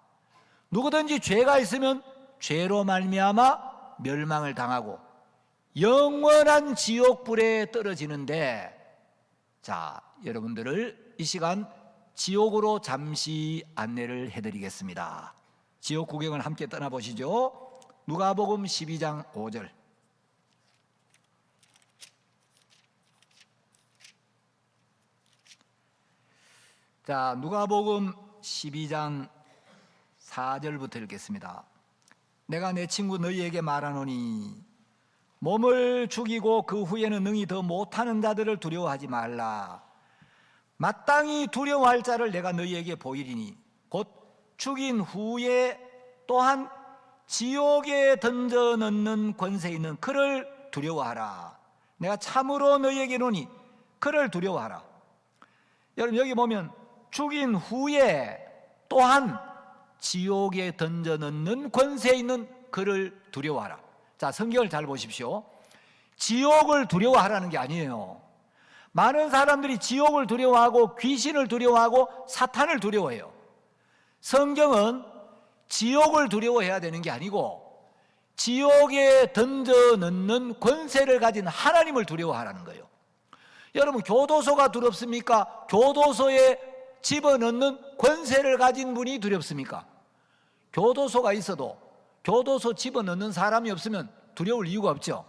누구든지 죄가 있으면 죄로 말미암아 멸망을 당하고 영원한 지옥불에 떨어지는데, 자, 여러분들을 이 시간 지옥으로 잠시 안내를 해드리겠습니다. 지옥 구경을 함께 떠나보시죠. 누가복음 12장 5절. 자, 누가복음 12장 4절부터 읽겠습니다. 내가 내 친구 너희에게 말하노니 몸을 죽이고 그 후에는 능히 더 못하는 자들을 두려워하지 말라. 마땅히 두려워할 자를 내가 너희에게 보이리니 곧 죽인 후에 또한 지옥에 던져 넣는 권세 있는 그를 두려워하라. 내가 참으로 너희에게 이르노니 그를 두려워하라. 여러분, 여기 보면 죽인 후에 또한 지옥에 던져 넣는 권세 있는 그를 두려워하라. 자, 성경을 잘 보십시오. 지옥을 두려워하라는 게 아니에요. 많은 사람들이 지옥을 두려워하고 귀신을 두려워하고 사탄을 두려워해요. 성경은 지옥을 두려워해야 되는 게 아니고 지옥에 던져 넣는 권세를 가진 하나님을 두려워하라는 거예요. 여러분, 교도소가 두렵습니까? 교도소에 집어넣는 권세를 가진 분이 두렵습니까? 교도소가 있어도 교도소 집어넣는 사람이 없으면 두려울 이유가 없죠.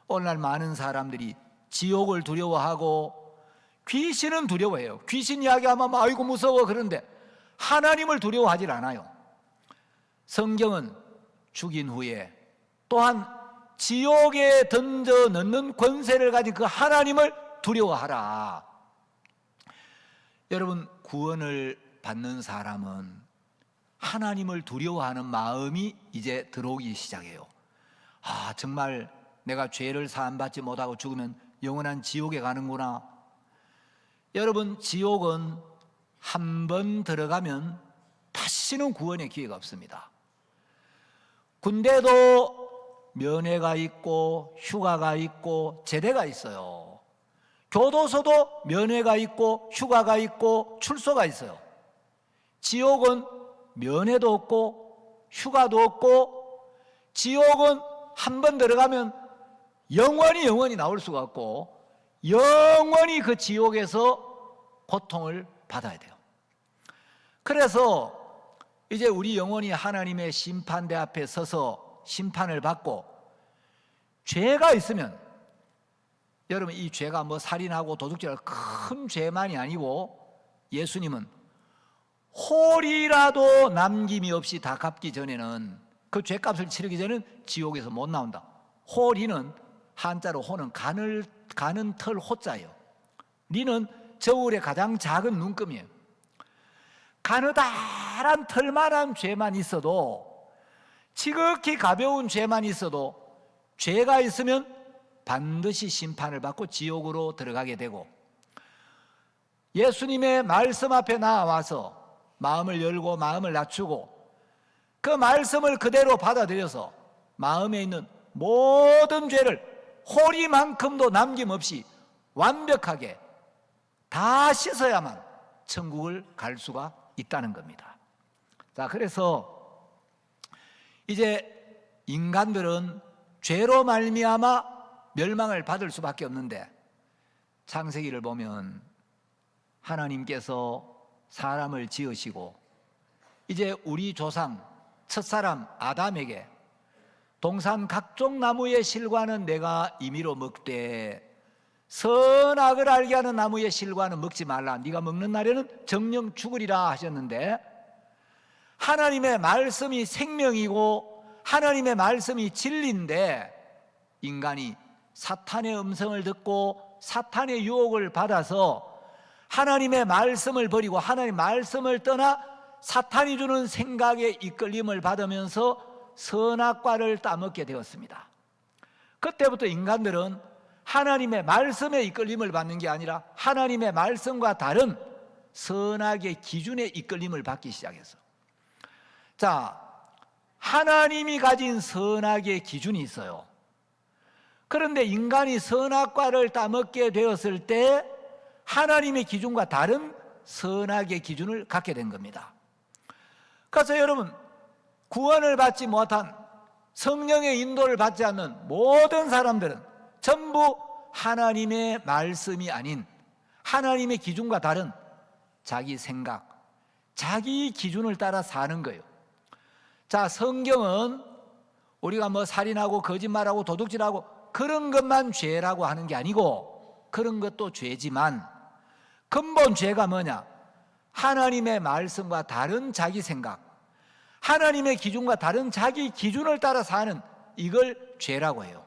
오늘날 많은 사람들이 지옥을 두려워하고 귀신은 두려워해요. 귀신 이야기하면 아이고 무서워 그런데 하나님을 두려워하질 않아요. 성경은 죽인 후에 또한 지옥에 던져 넣는 권세를 가진 그 하나님을 두려워하라. 여러분, 구원을 받는 사람은 하나님을 두려워하는 마음이 이제 들어오기 시작해요. 아, 정말 내가 죄를 사함받지 못하고 죽으면 영원한 지옥에 가는구나. 여러분, 지옥은 한 번 들어가면 다시는 구원의 기회가 없습니다. 군대도 면회가 있고 휴가가 있고 제대가 있어요. 교도소도 면회가 있고 휴가가 있고 출소가 있어요. 지옥은 면회도 없고 휴가도 없고 지옥은 한 번 들어가면 영원히 나올 수가 없고 영원히 그 지옥에서 고통을 받아야 돼요. 그래서 이제 우리 영혼이 하나님의 심판대 앞에 서서 심판을 받고 죄가 있으면, 여러분, 이 죄가 뭐 살인하고 도둑질하고 큰 죄만이 아니고 예수님은 홀이라도 남김이 없이 다 갚기 전에는, 그 죄값을 치르기 전에는 지옥에서 못 나온다. 홀이는 한자로 호는 가는 털 호자예요. 리는 저울의 가장 작은 눈금이에요. 가느다란 털만한 죄만 있어도, 지극히 가벼운 죄만 있어도 죄가 있으면 반드시 심판을 받고 지옥으로 들어가게 되고, 예수님의 말씀 앞에 나와서 마음을 열고 마음을 낮추고 그 말씀을 그대로 받아들여서 마음에 있는 모든 죄를 호리만큼도 남김없이 완벽하게 다 씻어야만 천국을 갈 수가 있다는 겁니다. 자, 그래서 이제 인간들은 죄로 말미암아 멸망을 받을 수밖에 없는데, 창세기를 보면 하나님께서 사람을 지으시고 이제 우리 조상 첫사람 아담에게 동산 각종 나무의 실과는 내가 임의로 먹되 선악을 알게 하는 나무의 실과는 먹지 말라. 네가 먹는 날에는 정령 죽으리라 하셨는데, 하나님의 말씀이 생명이고 하나님의 말씀이 진리인데 인간이 사탄의 음성을 듣고 사탄의 유혹을 받아서 하나님의 말씀을 버리고 하나님의 말씀을 떠나 사탄이 주는 생각에 이끌림을 받으면서 선악과를 따먹게 되었습니다. 그때부터 인간들은 하나님의 말씀에 이끌림을 받는 게 아니라 하나님의 말씀과 다른 선악의 기준에 이끌림을 받기 시작했어요. 자, 하나님이 가진 선악의 기준이 있어요. 그런데 인간이 선악과를 따먹게 되었을 때 하나님의 기준과 다른 선악의 기준을 갖게 된 겁니다. 그래서 여러분, 구원을 받지 못한, 성령의 인도를 받지 않는 모든 사람들은 전부 하나님의 말씀이 아닌 하나님의 기준과 다른 자기 생각, 자기 기준을 따라 사는 거예요. 자, 성경은 우리가 뭐 살인하고 거짓말하고 도둑질하고 그런 것만 죄라고 하는 게 아니고, 그런 것도 죄지만 근본 죄가 뭐냐? 하나님의 말씀과 다른 자기 생각, 하나님의 기준과 다른 자기 기준을 따라 사는, 이걸 죄라고 해요.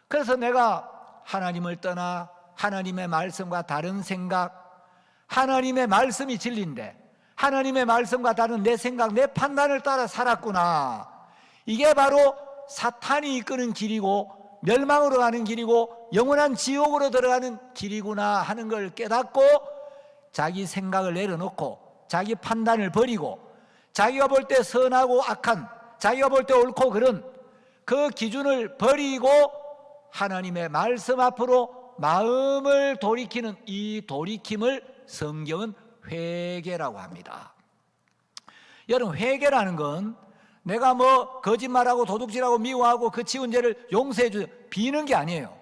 그래서 내가 하나님을 떠나 하나님의 말씀과 다른 생각, 하나님의 말씀이 진리인데 하나님의 말씀과 다른 내 생각, 내 판단을 따라 살았구나, 이게 바로 사탄이 이끄는 길이고 멸망으로 가는 길이고 영원한 지옥으로 들어가는 길이구나 하는 걸 깨닫고 자기 생각을 내려놓고 자기 판단을 버리고 자기가 볼 때 선하고 악한, 자기가 볼 때 옳고 그른 그 기준을 버리고 하나님의 말씀 앞으로 마음을 돌이키는 이 돌이킴을 성경은 회개라고 합니다. 여러분, 회개라는 건 내가 뭐 거짓말하고 도둑질하고 미워하고 그 지은 죄를 용서해 주세요 비는 게 아니에요.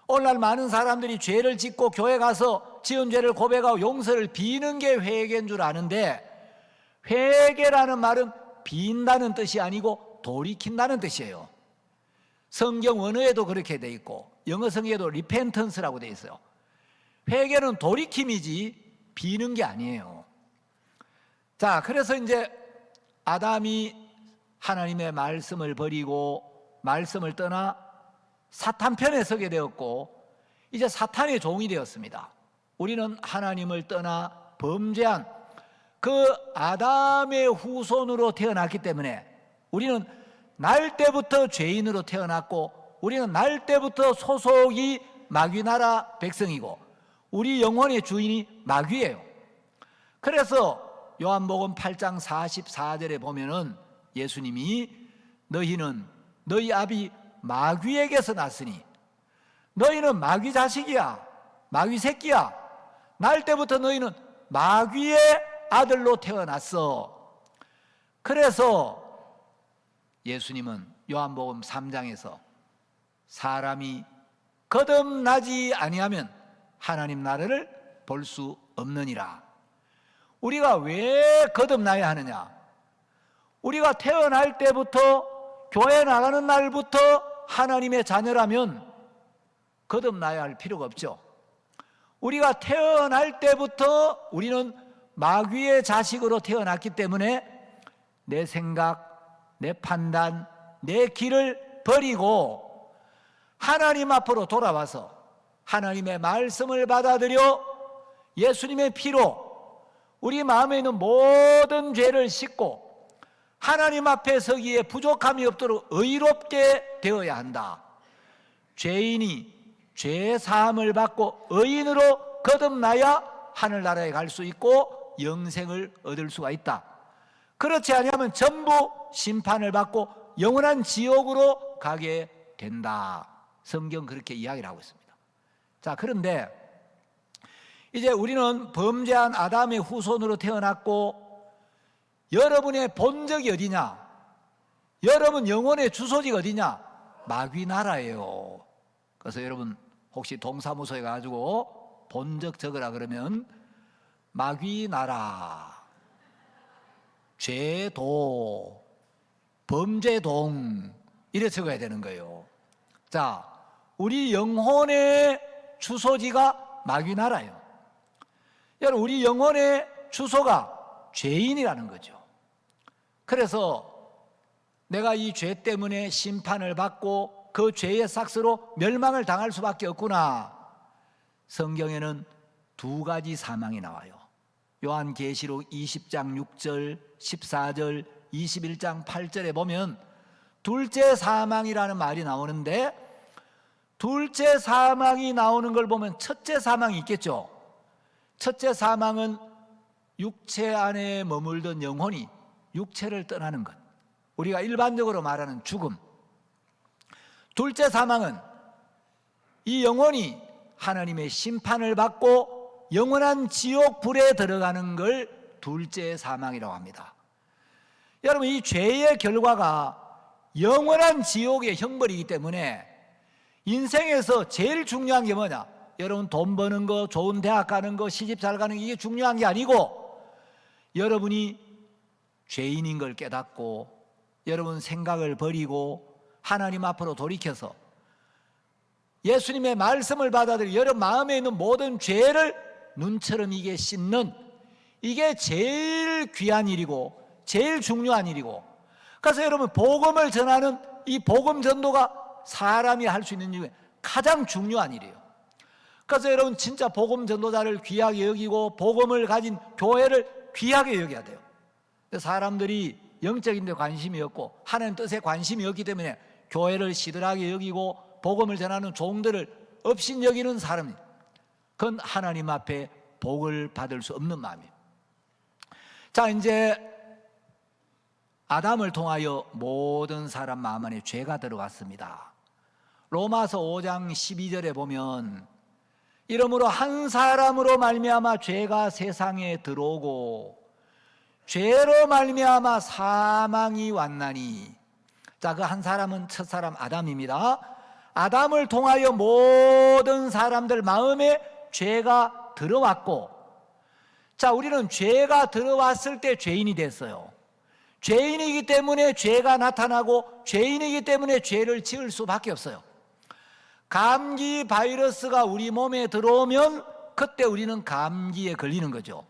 오늘날 많은 사람들이 죄를 짓고 교회 가서 지은 죄를 고백하고 용서를 비는 게 회개인 줄 아는데, 회개라는 말은 빈다는 뜻이 아니고 돌이킨다는 뜻이에요. 성경 원어에도 그렇게 돼 있고 영어 성경에도 repentance라고 돼 있어요. 회개는 돌이킴이지 비는 게 아니에요. 자, 그래서 이제 아담이 하나님의 말씀을 버리고 말씀을 떠나 사탄 편에 서게 되었고 이제 사탄의 종이 되었습니다. 우리는 하나님을 떠나 범죄한 그 아담의 후손으로 태어났기 때문에 우리는 날 때부터 죄인으로 태어났고 우리는 날 때부터 소속이 마귀 나라 백성이고 우리 영혼의 주인이 마귀예요. 그래서 요한복음 8장 44절에 보면은 예수님이 너희는 너희 아비 마귀에게서 났으니 너희는 마귀 자식이야, 마귀 새끼야. 날 때부터 너희는 마귀의 아들로 태어났어. 그래서 예수님은 요한복음 3장에서 사람이 거듭나지 아니하면 하나님 나라를 볼 수 없느니라. 우리가 왜 거듭나야 하느냐? 우리가 태어날 때부터 교회 나가는 날부터 하나님의 자녀라면 거듭나야 할 필요가 없죠. 우리가 태어날 때부터 우리는 마귀의 자식으로 태어났기 때문에 내 생각, 내 판단, 내 길을 버리고 하나님 앞으로 돌아와서 하나님의 말씀을 받아들여 예수님의 피로 우리 마음에 있는 모든 죄를 씻고 하나님 앞에 서기에 부족함이 없도록 의롭게 되어야 한다. 죄인이 죄 사함을 받고 의인으로 거듭나야 하늘나라에 갈 수 있고 영생을 얻을 수가 있다. 그렇지 않으면 전부 심판을 받고 영원한 지옥으로 가게 된다. 성경 그렇게 이야기를 하고 있습니다. 자, 그런데 이제 우리는 범죄한 아담의 후손으로 태어났고 여러분의 본적이 어디냐? 여러분 영혼의 주소지가 어디냐? 마귀 나라예요. 그래서 여러분 혹시 동사무소에 가지고 본적 적으라 그러면 마귀 나라, 죄도, 범죄동 이래 적어야 되는 거예요. 자, 우리 영혼의 주소지가 마귀 나라예요. 여러분, 우리 영혼의 주소가 죄인이라는 거죠. 그래서 내가 이 죄 때문에 심판을 받고 그 죄의 삭스로 멸망을 당할 수밖에 없구나. 성경에는 두 가지 사망이 나와요. 요한계시록 20장 6절, 14절, 21장 8절에 보면 둘째 사망이라는 말이 나오는데, 둘째 사망이 나오는 걸 보면 첫째 사망이 있겠죠. 첫째 사망은 육체 안에 머물던 영혼이 육체를 떠나는 것, 우리가 일반적으로 말하는 죽음. 둘째 사망은 이 영혼이 하나님의 심판을 받고 영원한 지옥 불에 들어가는 걸 둘째 사망이라고 합니다. 여러분, 이 죄의 결과가 영원한 지옥의 형벌이기 때문에 인생에서 제일 중요한 게 뭐냐? 여러분 돈 버는 거, 좋은 대학 가는 거, 시집 잘 가는 게 이게 중요한 게 아니고 여러분이 죄인인 걸 깨닫고 여러분 생각을 버리고 하나님 앞으로 돌이켜서 예수님의 말씀을 받아들여 여러분 마음에 있는 모든 죄를 눈처럼 이게 씻는, 이게 제일 귀한 일이고 제일 중요한 일이고, 그래서 여러분 복음을 전하는 이 복음 전도가 사람이 할 수 있는 일 중에 가장 중요한 일이에요. 그래서 여러분 진짜 복음 전도자를 귀하게 여기고 복음을 가진 교회를 귀하게 여겨야 돼요. 사람들이 영적인 데 관심이 없고 하나님 뜻에 관심이 없기 때문에 교회를 시들하게 여기고 복음을 전하는 종들을 업신 여기는 사람이, 그건 하나님 앞에 복을 받을 수 없는 마음이에요. 자, 이제 아담을 통하여 모든 사람 마음 안에 죄가 들어갔습니다. 로마서 5장 12절에 보면 이러므로 한 사람으로 말미암아 죄가 세상에 들어오고 죄로 말미암아 사망이 왔나니, 자, 그 한 사람은 첫사람 아담입니다. 아담을 통하여 모든 사람들 마음에 죄가 들어왔고, 자, 우리는 죄가 들어왔을 때 죄인이 됐어요. 죄인이기 때문에 죄가 나타나고 죄인이기 때문에 죄를 지을 수밖에 없어요. 감기 바이러스가 우리 몸에 들어오면 그때 우리는 감기에 걸리는 거죠.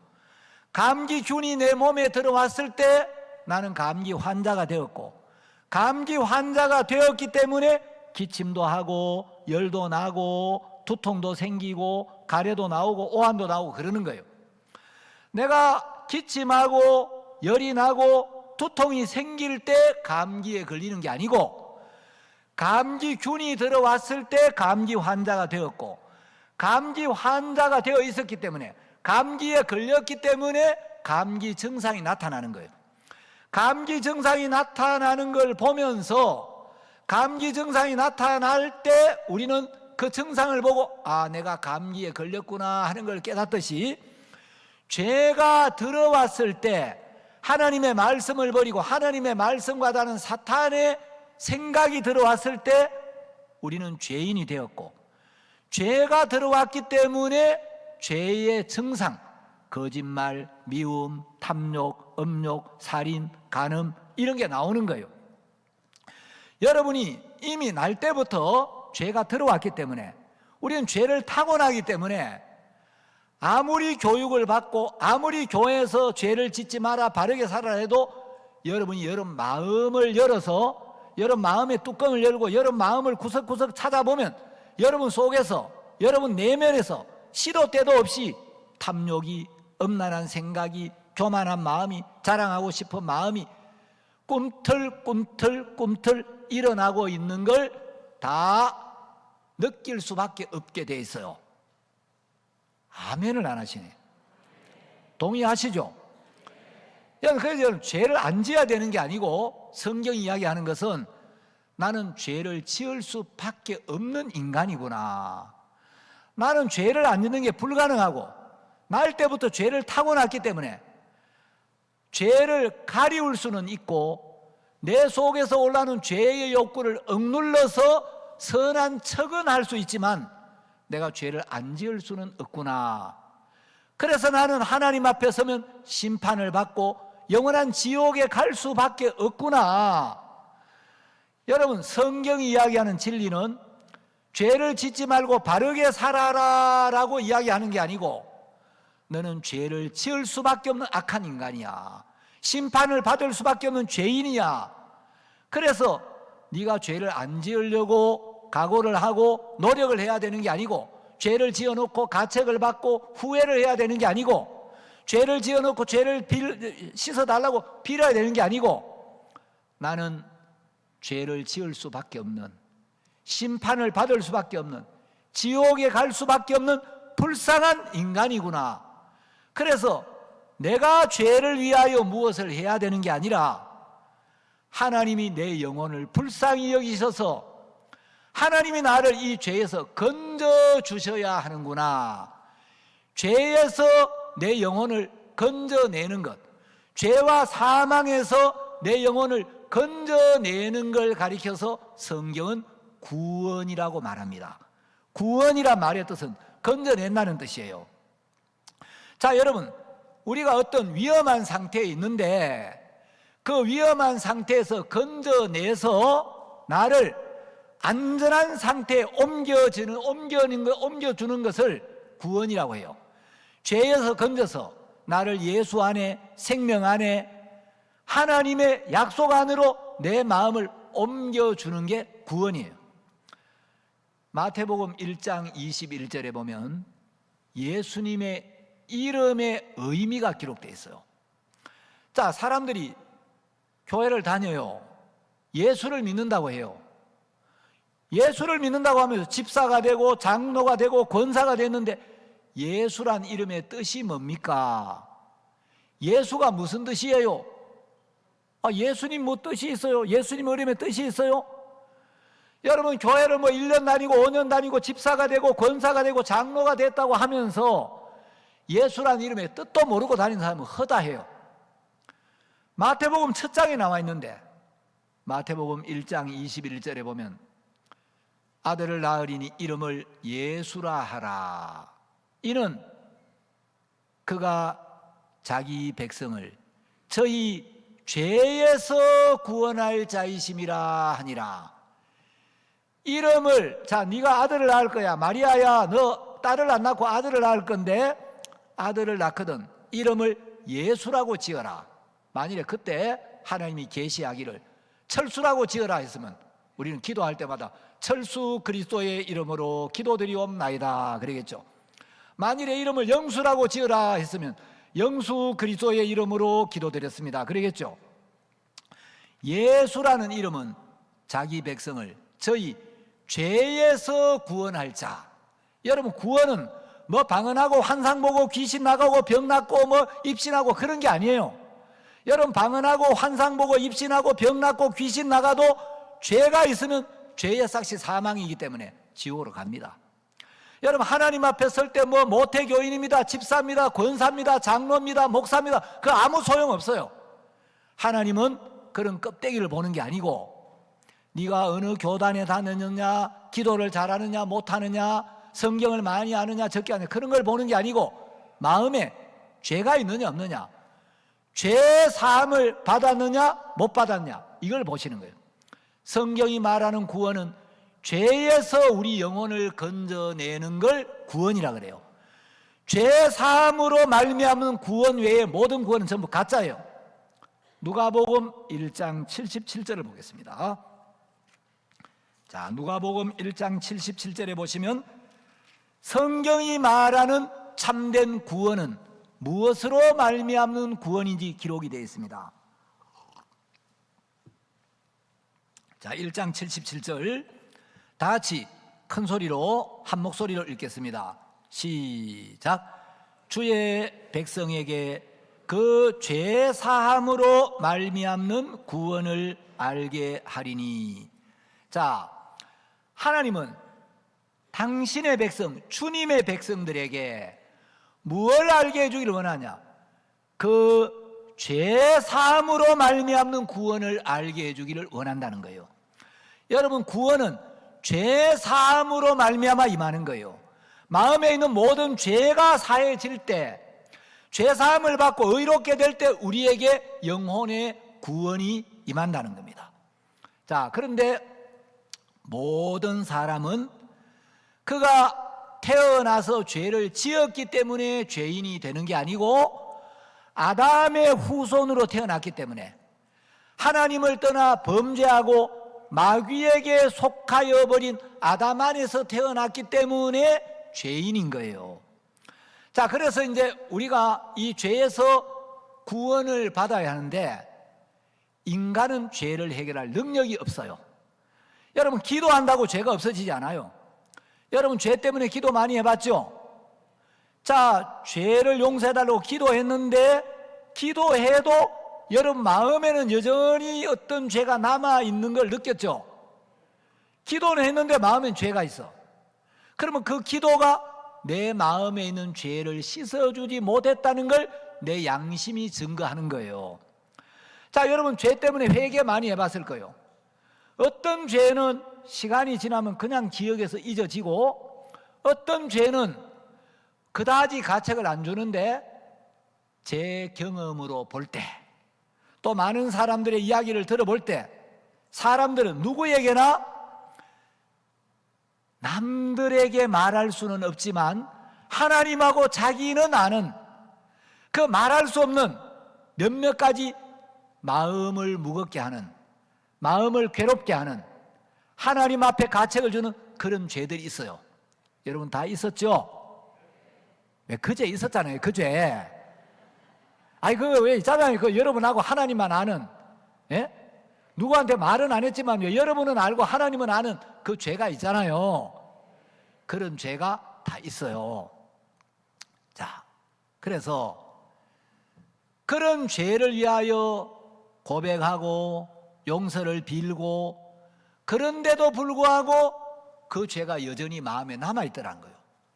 감기균이 내 몸에 들어왔을 때 나는 감기 환자가 되었고, 감기 환자가 되었기 때문에 기침도 하고 열도 나고 두통도 생기고 가래도 나오고 오한도 나오고 그러는 거예요. 내가 기침하고 열이 나고 두통이 생길 때 감기에 걸리는 게 아니고, 감기균이 들어왔을 때 감기 환자가 되었고, 감기 환자가 되어 있었기 때문에, 감기에 걸렸기 때문에 감기 증상이 나타나는 거예요. 감기 증상이 나타나는 걸 보면서, 감기 증상이 나타날 때 우리는 그 증상을 보고 아, 내가 감기에 걸렸구나 하는 걸 깨닫듯이, 죄가 들어왔을 때 하나님의 말씀을 버리고 하나님의 말씀과 다른 사탄의 생각이 들어왔을 때 우리는 죄인이 되었고, 죄가 들어왔기 때문에 죄의 증상, 거짓말, 미움, 탐욕, 음욕, 살인, 간음, 이런 게 나오는 거예요. 여러분이 이미 날 때부터 죄가 들어왔기 때문에, 우리는 죄를 타고나기 때문에 아무리 교육을 받고 아무리 교회에서 죄를 짓지 마라, 바르게 살아라 해도 여러분이 여러분 마음을 열어서, 여러분 마음의 뚜껑을 열고 여러분 마음을 구석구석 찾아보면 여러분 속에서, 여러분 내면에서 시도 때도 없이 탐욕이, 음란한 생각이, 교만한 마음이, 자랑하고 싶은 마음이 꿈틀꿈틀 일어나고 있는 걸 다 느낄 수밖에 없게 돼 있어요. 아멘을 안 하시네. 동의하시죠? 그래서 죄를 안 지어야 되는 게 아니고, 성경이 이야기하는 것은 나는 죄를 지을 수밖에 없는 인간이구나, 나는 죄를 안 짓는 게 불가능하고, 날 때부터 죄를 타고났기 때문에 죄를 가리울 수는 있고, 내 속에서 올라오는 죄의 욕구를 억눌러서 선한 척은 할 수 있지만 내가 죄를 안 지을 수는 없구나. 그래서 나는 하나님 앞에 서면 심판을 받고 영원한 지옥에 갈 수밖에 없구나. 여러분, 성경이 이야기하는 진리는 죄를 짓지 말고 바르게 살아라 라고 이야기하는 게 아니고, 너는 죄를 지을 수밖에 없는 악한 인간이야, 심판을 받을 수밖에 없는 죄인이야. 그래서 네가 죄를 안 지으려고 각오를 하고 노력을 해야 되는 게 아니고, 죄를 지어놓고 가책을 받고 후회를 해야 되는 게 아니고, 죄를 지어놓고 죄를 씻어달라고 빌어야 되는 게 아니고, 나는 죄를 지을 수밖에 없는, 심판을 받을 수밖에 없는, 지옥에 갈 수밖에 없는 불쌍한 인간이구나. 그래서 내가 죄를 위하여 무엇을 해야 되는 게 아니라 하나님이 내 영혼을 불쌍히 여기셔서 하나님이 나를 이 죄에서 건져주셔야 하는구나. 죄에서 내 영혼을 건져내는 것, 죄와 사망에서 내 영혼을 건져내는 걸 가리켜서 성경은 구원이라고 말합니다. 구원이란 말의 뜻은 건져낸다는 뜻이에요. 자, 여러분, 우리가 어떤 위험한 상태에 있는데 그 위험한 상태에서 건져내서 나를 안전한 상태에 옮겨주는 것을 구원이라고 해요. 죄에서 건져서 나를 예수 안에, 생명 안에, 하나님의 약속 안으로 내 마음을 옮겨주는 게 구원이에요. 마태복음 1장 21절에 보면 예수님의 이름의 의미가 기록되어 있어요. 자, 사람들이 교회를 다녀요. 예수를 믿는다고 해요. 예수를 믿는다고 하면서 집사가 되고 장로가 되고 권사가 됐는데, 예수란 이름의 뜻이 뭡니까? 예수가 무슨 뜻이에요? 예수님 뭐 뜻이 있어요? 예수님 이름의 뜻이 있어요? 여러분 교회를 뭐 1년 다니고 5년 다니고 집사가 되고 권사가 되고 장로가 됐다고 하면서 예수라는 이름의 뜻도 모르고 다니는 사람은 허다해요. 마태복음 첫 장에 나와 있는데 마태복음 1장 21절에 보면 아들을 낳으리니 이름을 예수라 하라. 이는 그가 자기 백성을 저희 죄에서 구원할 자이심이라 하니라. 이름을, 자, 네가 아들을 낳을 거야. 마리아야, 너 딸을 안 낳고 아들을 낳을 건데 아들을 낳거든 이름을 예수라고 지어라. 만일에 그때 하나님이 계시하기를 철수라고 지어라 했으면 우리는 기도할 때마다 철수 그리스도의 이름으로 기도드리옵나이다 그러겠죠. 만일에 이름을 영수라고 지어라 했으면 영수 그리스도의 이름으로 기도드렸습니다 그러겠죠. 예수라는 이름은 자기 백성을 저희 죄에서 구원할 자. 여러분 구원은 뭐 방언하고 환상 보고 귀신 나가고 병 낫고 뭐 입신하고 그런 게 아니에요. 여러분 방언하고 환상 보고 입신하고 병 낫고 귀신 나가도 죄가 있으면 죄의 삭시 사망이기 때문에 지옥으로 갑니다. 여러분 하나님 앞에 설 때 뭐 모태교인입니다, 집사입니다, 권사입니다, 장로입니다, 목사입니다, 그 아무 소용없어요. 하나님은 그런 껍데기를 보는 게 아니고 네가 어느 교단에 다녔느냐, 기도를 잘하느냐 못하느냐, 성경을 많이 아느냐 적게 아느냐 그런 걸 보는 게 아니고 마음에 죄가 있느냐 없느냐, 죄 사함을 받았느냐 못 받았냐 이걸 보시는 거예요. 성경이 말하는 구원은 죄에서 우리 영혼을 건져내는 걸 구원이라 그래요. 죄 사함으로 말미암은 구원 외에 모든 구원은 전부 가짜예요. 누가복음 1장 77절을 보겠습니다. 자, 누가복음 1장 77절에 보시면 성경이 말하는 참된 구원은 무엇으로 말미암는 구원인지 기록이 되어 있습니다. 자, 1장 77절 다 같이 큰 소리로 한 목소리로 읽겠습니다. 시작. 주의 백성에게 그 죄 사함으로 말미암는 구원을 알게 하리니. 자, 하나님은 당신의 백성, 주님의 백성들에게 무엇을 알게 해주기를 원하냐? 그 죄 사함으로 말미암는 구원을 알게 해주기를 원한다는 거예요. 여러분 구원은 죄 사함으로 말미암아 임하는 거예요. 마음에 있는 모든 죄가 사해질 때, 죄 사함을 받고 의롭게 될 때 우리에게 영혼의 구원이 임한다는 겁니다. 자, 그런데 모든 사람은 그가 태어나서 죄를 지었기 때문에 죄인이 되는 게 아니고 아담의 후손으로 태어났기 때문에 하나님을 떠나 범죄하고 마귀에게 속하여 버린 아담 안에서 태어났기 때문에 죄인인 거예요. 자, 그래서 이제 우리가 이 죄에서 구원을 받아야 하는데 인간은 죄를 해결할 능력이 없어요. 여러분 기도한다고 죄가 없어지지 않아요. 여러분 죄 때문에 기도 많이 해봤죠? 자, 죄를 용서해달라고 기도했는데 기도해도 여러분 마음에는 여전히 어떤 죄가 남아있는 걸 느꼈죠? 기도는 했는데 마음엔 죄가 있어. 그러면 그 기도가 내 마음에 있는 죄를 씻어주지 못했다는 걸 내 양심이 증거하는 거예요. 자, 여러분 죄 때문에 회개 많이 해봤을 거예요. 어떤 죄는 시간이 지나면 그냥 기억에서 잊어지고 어떤 죄는 그다지 가책을 안 주는데 제 경험으로 볼 때 또 많은 사람들의 이야기를 들어볼 때 사람들은 누구에게나 남들에게 말할 수는 없지만 하나님하고 자기는 아는 그 말할 수 없는 몇몇 가지 마음을 무겁게 하는, 마음을 괴롭게 하는, 하나님 앞에 가책을 주는 그런 죄들이 있어요. 여러분 다 있었죠? 왜 그죄 있었잖아요. 그 죄. 아니 그거 왜 있잖아요. 그 여러분하고 하나님만 아는, 예? 누구한테 말은 안 했지만 여러분은 알고 하나님은 아는 그 죄가 있잖아요. 그런 죄가 다 있어요. 자, 그래서 그런 죄를 위하여 고백하고 용서를 빌고 그런데도 불구하고 그 죄가 여전히 마음에 남아있더란 거예요.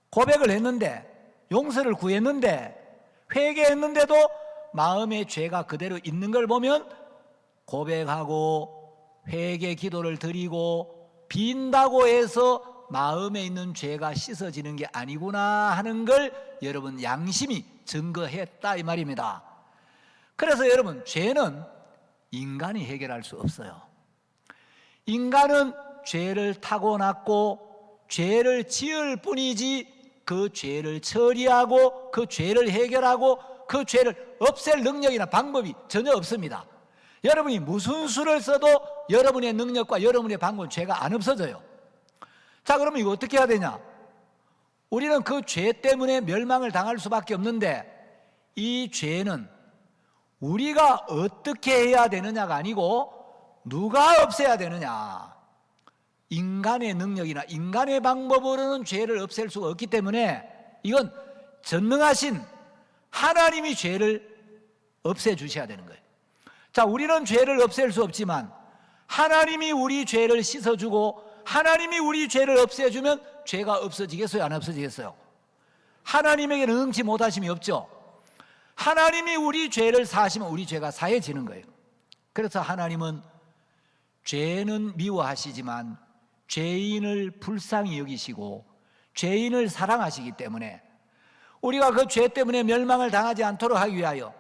고백을 했는데, 용서를 구했는데, 회개했는데도 마음에 죄가 그대로 있는 걸 보면 고백하고 회개 기도를 드리고 빈다고 해서 마음에 있는 죄가 씻어지는 게 아니구나 하는 걸 여러분 양심이 증거했다 이 말입니다. 그래서 여러분, 죄는 인간이 해결할 수 없어요. 인간은 죄를 타고났고 죄를 지을 뿐이지 그 죄를 처리하고 그 죄를 해결하고 그 죄를 없앨 능력이나 방법이 전혀 없습니다. 여러분이 무슨 수를 써도 여러분의 능력과 여러분의 방법은 죄가 안 없어져요. 자, 그러면 이거 어떻게 해야 되냐? 우리는 그 죄 때문에 멸망을 당할 수밖에 없는데, 이 죄는 우리가 어떻게 해야 되느냐가 아니고 누가 없애야 되느냐. 인간의 능력이나 인간의 방법으로는 죄를 없앨 수가 없기 때문에 이건 전능하신 하나님이 죄를 없애주셔야 되는 거예요. 자, 우리는 죄를 없앨 수 없지만 하나님이 우리 죄를 씻어주고 하나님이 우리 죄를 없애주면 죄가 없어지겠어요? 안 없어지겠어요? 하나님에게는 응치 못하심이 없죠. 하나님이 우리 죄를 사하시면 우리 죄가 사해지는 거예요. 그래서 하나님은 죄는 미워하시지만 죄인을 불쌍히 여기시고 죄인을 사랑하시기 때문에 우리가 그 죄 때문에 멸망을 당하지 않도록 하기 위하여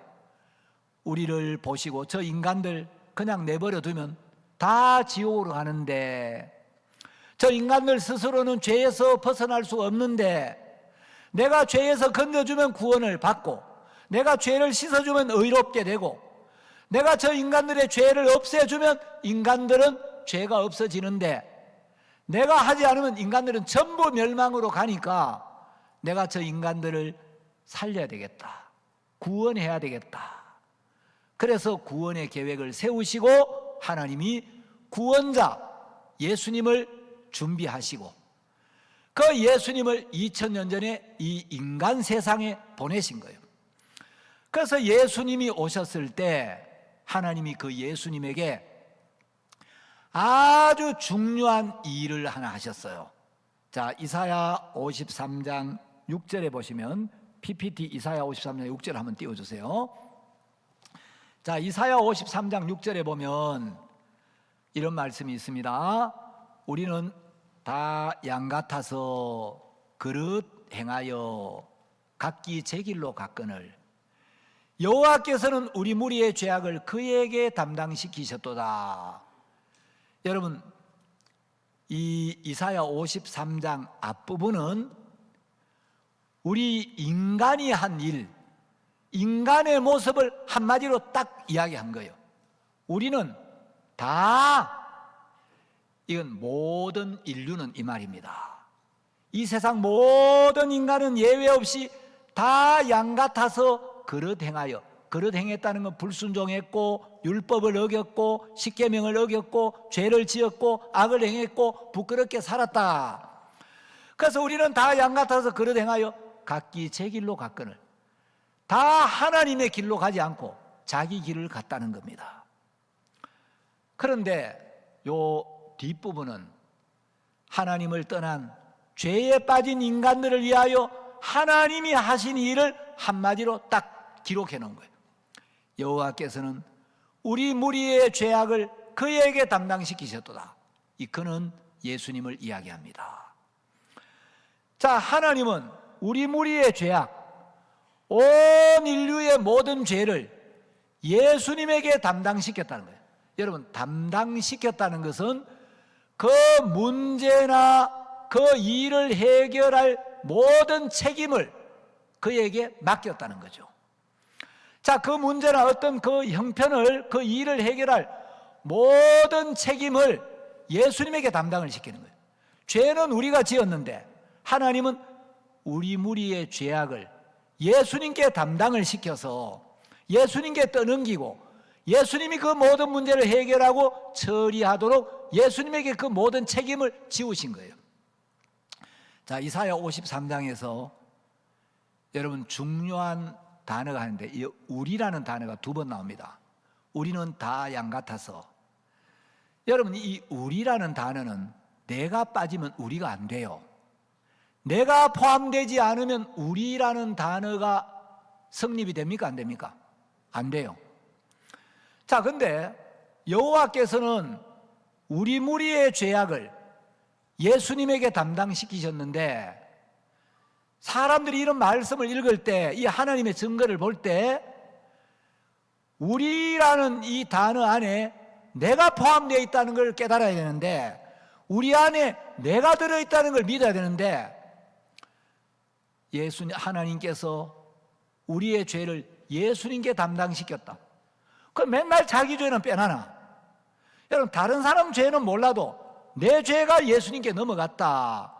우리를 보시고 저 인간들 그냥 내버려 두면 다 지옥으로 가는데, 저 인간들 스스로는 죄에서 벗어날 수 없는데 내가 죄에서 건져주면 구원을 받고 내가 죄를 씻어주면 의롭게 되고 내가 저 인간들의 죄를 없애주면 인간들은 죄가 없어지는데, 내가 하지 않으면 인간들은 전부 멸망으로 가니까 내가 저 인간들을 살려야 되겠다, 구원해야 되겠다. 그래서 구원의 계획을 세우시고 하나님이 구원자 예수님을 준비하시고 그 예수님을 2000년 전에 이 인간 세상에 보내신 거예요. 그래서 예수님이 오셨을 때 하나님이 그 예수님에게 아주 중요한 일을 하나 하셨어요. 자, 이사야 53장 6절에 보시면, PPT 이사야 53장 6절 한번 띄워주세요. 자, 이사야 53장 6절에 보면 이런 말씀이 있습니다. 우리는 다 양 같아서 그릇 행하여 각기 제 길로 갔거늘 여호와께서는 우리 무리의 죄악을 그에게 담당시키셨도다. 여러분, 이 이사야 53장 앞부분은 우리 인간이 한 일, 인간의 모습을 한마디로 딱 이야기한 거예요. 우리는 다, 이건 모든 인류는 이 말입니다. 이 세상 모든 인간은 예외 없이 다 양 같아서 그릇 행하여, 그릇 행했다는 건 불순종했고 율법을 어겼고 십계명을 어겼고 죄를 지었고 악을 행했고 부끄럽게 살았다. 그래서 우리는 다 양 같아서 그릇 행하여 각기 제 길로 갔거늘 다 하나님의 길로 가지 않고 자기 길을 갔다는 겁니다. 그런데 요 뒷부분은 하나님을 떠난 죄에 빠진 인간들을 위하여 하나님이 하신 일을 한마디로 딱 기록해 놓은 거예요. 여호와께서는 우리 무리의 죄악을 그에게 담당시키셨도다. 이 그는 예수님을 이야기합니다. 자, 하나님은 우리 무리의 죄악, 온 인류의 모든 죄를 예수님에게 담당시켰다는 거예요. 여러분, 담당시켰다는 것은 그 문제나 그 일을 해결할 모든 책임을 그에게 맡겼다는 거죠. 자, 그 문제나 어떤 그 형편을, 그 일을 해결할 모든 책임을 예수님에게 담당을 시키는 거예요. 죄는 우리가 지었는데 하나님은 우리 무리의 죄악을 예수님께 담당을 시켜서 예수님께 떠넘기고 예수님이 그 모든 문제를 해결하고 처리하도록 예수님에게 그 모든 책임을 지우신 거예요. 자, 이사야 53장에서 여러분 중요한 단어가 하는데, 이 우리라는 단어가 2번 나옵니다. 우리는 다 양 같아서. 여러분, 이 우리라는 단어는 내가 빠지면 우리가 안 돼요. 내가 포함되지 않으면 우리라는 단어가 성립이 됩니까? 안 됩니까? 안 돼요. 자, 근데 여호와께서는 우리 무리의 죄악을 예수님에게 담당시키셨는데, 사람들이 이런 말씀을 읽을 때, 이 하나님의 증거를 볼 때, 우리라는 이 단어 안에 내가 포함되어 있다는 걸 깨달아야 되는데, 우리 안에 내가 들어있다는 걸 믿어야 되는데, 하나님께서 우리의 죄를 예수님께 담당시켰다. 그럼 맨날 자기 죄는 빼놔나. 여러분, 다른 사람 죄는 몰라도 내 죄가 예수님께 넘어갔다,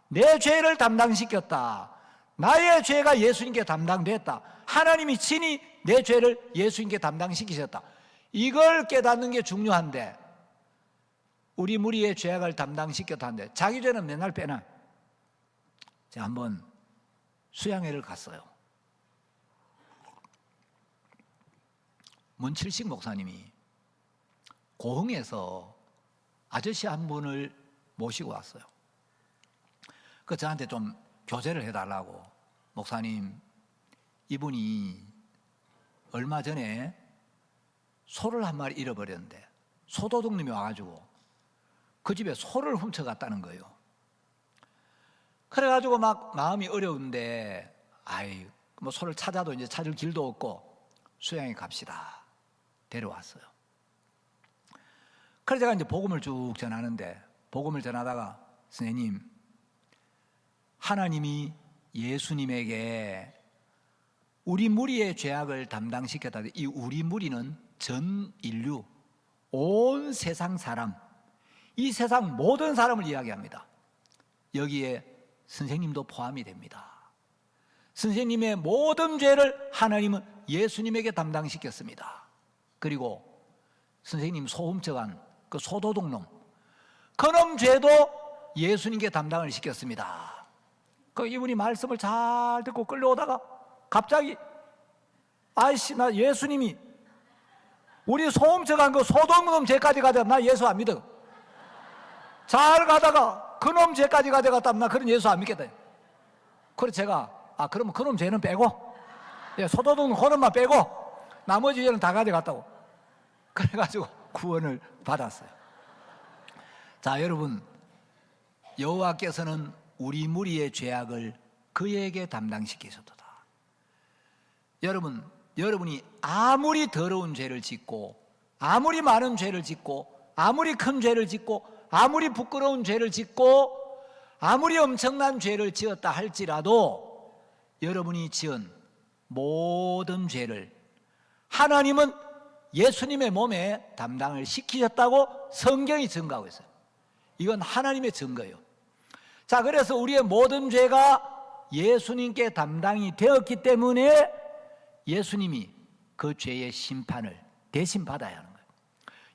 내 죄를 담당시켰다, 나의 죄가 예수님께 담당됐다, 하나님이 친히 내 죄를 예수님께 담당시키셨다, 이걸 깨닫는 게 중요한데, 우리 무리의 죄악을 담당시켰다는데 자기 죄는 맨날 빼놔. 제가 한번 수양회를 갔어요. 문칠식 목사님이 고흥에서 아저씨 한 분을 모시고 왔어요. 그 저한테 좀 교제를 해달라고. 목사님, 이분이 얼마 전에 소를 한 마리 잃어버렸는데 소도둑님이 와가지고 그 집에 소를 훔쳐갔다는 거예요. 그래가지고 막 마음이 어려운데, 뭐 소를 찾아도 이제 찾을 길도 없고 수양에 갑시다. 데려왔어요. 그래서 제가 이제 복음을 쭉 전하는데, 복음을 전하다가, 선생님, 하나님이 예수님에게 우리 무리의 죄악을 담당시켰다. 이 우리 무리는 전 인류, 온 세상 사람, 이 세상 모든 사람을 이야기합니다. 여기에 선생님도 포함이 됩니다. 선생님의 모든 죄를 하나님은 예수님에게 담당시켰습니다. 그리고 선생님 소 훔쳐간 그 소도둑놈, 그놈 죄도 예수님께 담당을 시켰습니다. 그 이분이 말씀을 잘 듣고 끌려오다가 갑자기, 아이씨, 나 예수님이 우리 소 훔쳐간 그 소도둑놈 죄까지 가져가, 나 예수 안 믿어. 잘 가다가 그놈 죄까지 가져갔다면 나 그런 예수 안 믿겠다. 그래서 제가, 그러면 그놈 죄는 빼고, 소도둑은 그놈만 빼고 나머지 죄는 다 가져갔다고. 그래가지고 구원을 받았어요. 자, 여러분, 여호와께서는 우리 무리의 죄악을 그에게 담당시키셨도다. 여러분이 아무리 더러운 죄를 짓고, 아무리 많은 죄를 짓고, 아무리 큰 죄를 짓고, 아무리 부끄러운 죄를 짓고, 아무리 엄청난 죄를 지었다 할지라도 여러분이 지은 모든 죄를 하나님은 예수님의 몸에 담당을 시키셨다고 성경이 증거하고 있어요. 이건 하나님의 증거예요. 자, 그래서 우리의 모든 죄가 예수님께 담당이 되었기 때문에 예수님이 그 죄의 심판을 대신 받아야 하는 거예요.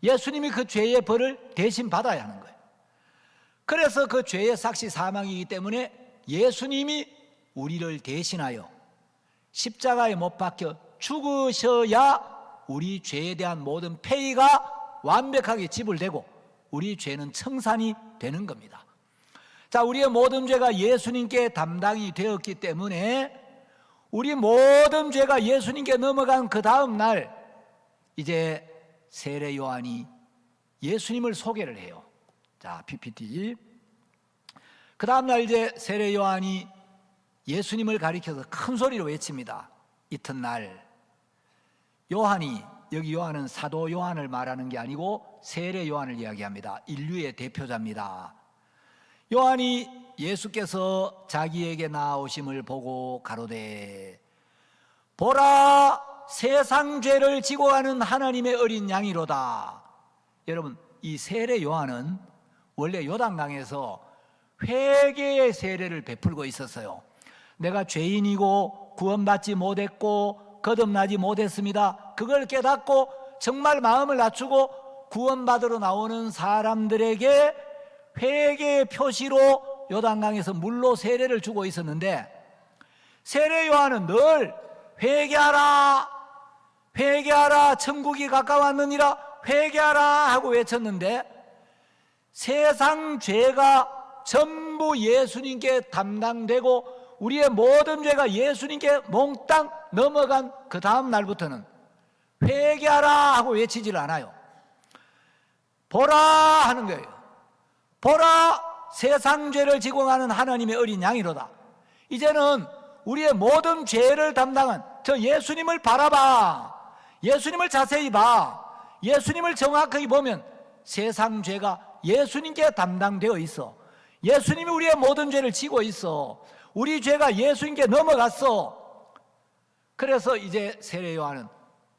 예수님이 그 죄의 벌을 대신 받아야 하는 거예요. 그래서 그 죄의 삭시 사망이기 때문에 예수님이 우리를 대신하여 십자가에 못 박혀 죽으셔야 우리 죄에 대한 모든 페이가 완벽하게 지불되고 우리 죄는 청산이 되는 겁니다. 자, 우리의 모든 죄가 예수님께 담당이 되었기 때문에 우리 모든 죄가 예수님께 넘어간 그 다음 날 이제 세례 요한이 예수님을 소개를 해요. 자, PPT. 그 다음 날 이제 세례 요한이 예수님을 가리켜서 큰 소리로 외칩니다. 이튿날 요한이, 여기 요한은 사도 요한을 말하는 게 아니고 세례 요한을 이야기합니다. 인류의 대표자입니다. 요한이 예수께서 자기에게 나오심을 보고 가로되, 보라, 세상 죄를 지고 가는 하나님의 어린 양이로다. 여러분, 이 세례 요한은 원래 요단강에서 회개의 세례를 베풀고 있었어요. 내가 죄인이고 구원받지 못했고 거듭나지 못했습니다. 그걸 깨닫고 정말 마음을 낮추고 구원받으러 나오는 사람들에게 회개의 표시로 요단강에서 물로 세례를 주고 있었는데, 세례 요한은 늘 회개하라, 회개하라, 천국이 가까웠느니라, 회개하라 하고 외쳤는데, 세상 죄가 전부 예수님께 담당되고 우리의 모든 죄가 예수님께 몽땅 넘어간 그 다음 날부터는 회개하라 하고 외치질 않아요. 보라 하는 거예요. 보라, 세상 죄를 지고 가는 하나님의 어린 양이로다. 이제는 우리의 모든 죄를 담당한 저 예수님을 바라봐. 예수님을 자세히 봐. 예수님을 정확하게 보면 세상 죄가 예수님께 담당되어 있어. 예수님이 우리의 모든 죄를 지고 있어. 우리 죄가 예수님께 넘어갔어. 그래서 이제 세례 요한은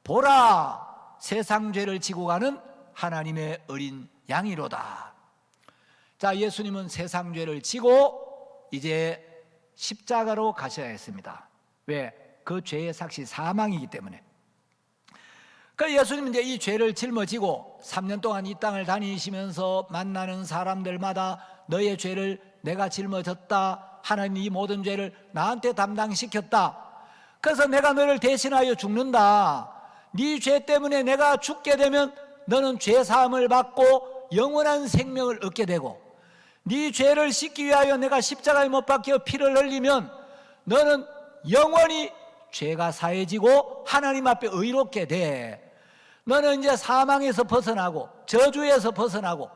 보라, 세상 죄를 지고 가는 하나님의 어린 양이로다. 자, 예수님은 세상 죄를 지고 이제 십자가로 가셔야 했습니다. 왜? 그 죄의 삭시 사망이기 때문에. 그 예수님은 이제 이 죄를 짊어지고 3년 동안 이 땅을 다니시면서 만나는 사람들마다 너의 죄를 내가 짊어졌다. 하나님이 이 모든 죄를 나한테 담당시켰다. 그래서 내가 너를 대신하여 죽는다. 네 죄 때문에 내가 죽게 되면 너는 죄 사함을 받고 영원한 생명을 얻게 되고, 네 죄를 씻기 위하여 내가 십자가에 못 박혀 피를 흘리면 너는 영원히 죄가 사해지고 하나님 앞에 의롭게 돼. 너는 이제 사망에서 벗어나고 저주에서 벗어나고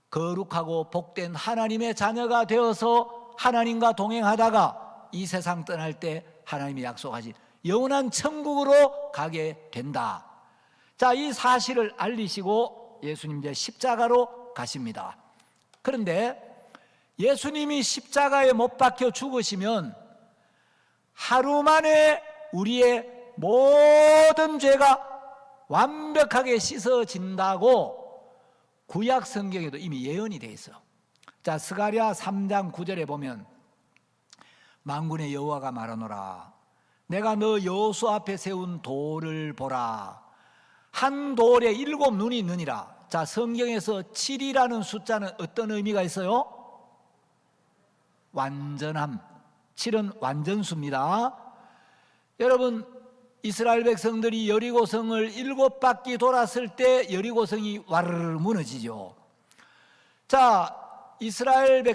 거룩하고 복된 하나님의 자녀가 되어서 하나님과 동행하다가 이 세상 떠날 때 하나님이 약속하신 영원한 천국으로 가게 된다. 자, 이 사실을 알리시고 예수님 이제 십자가로 가십니다. 그런데 예수님이 십자가에 못 박혀 죽으시면 하루 만에 우리의 모든 죄가 완벽하게 씻어진다고 구약 성경에도 이미 예언이 되어 있어요. 자, 스가랴 3장 9절에 보면 만군의 여호와가 말하노라. 내가 너 여호수 앞에 세운 돌을 보라. 한 돌에 7 눈이 있느니라. 자, 성경에서 7이라는 숫자는 어떤 의미가 있어요? 완전함. 7은 완전수입니다. 여러분, 이스라엘 백성들이 여리고성을 7바퀴 돌았을 때 여리고성이 와르르 무너지죠. 자, 이스라엘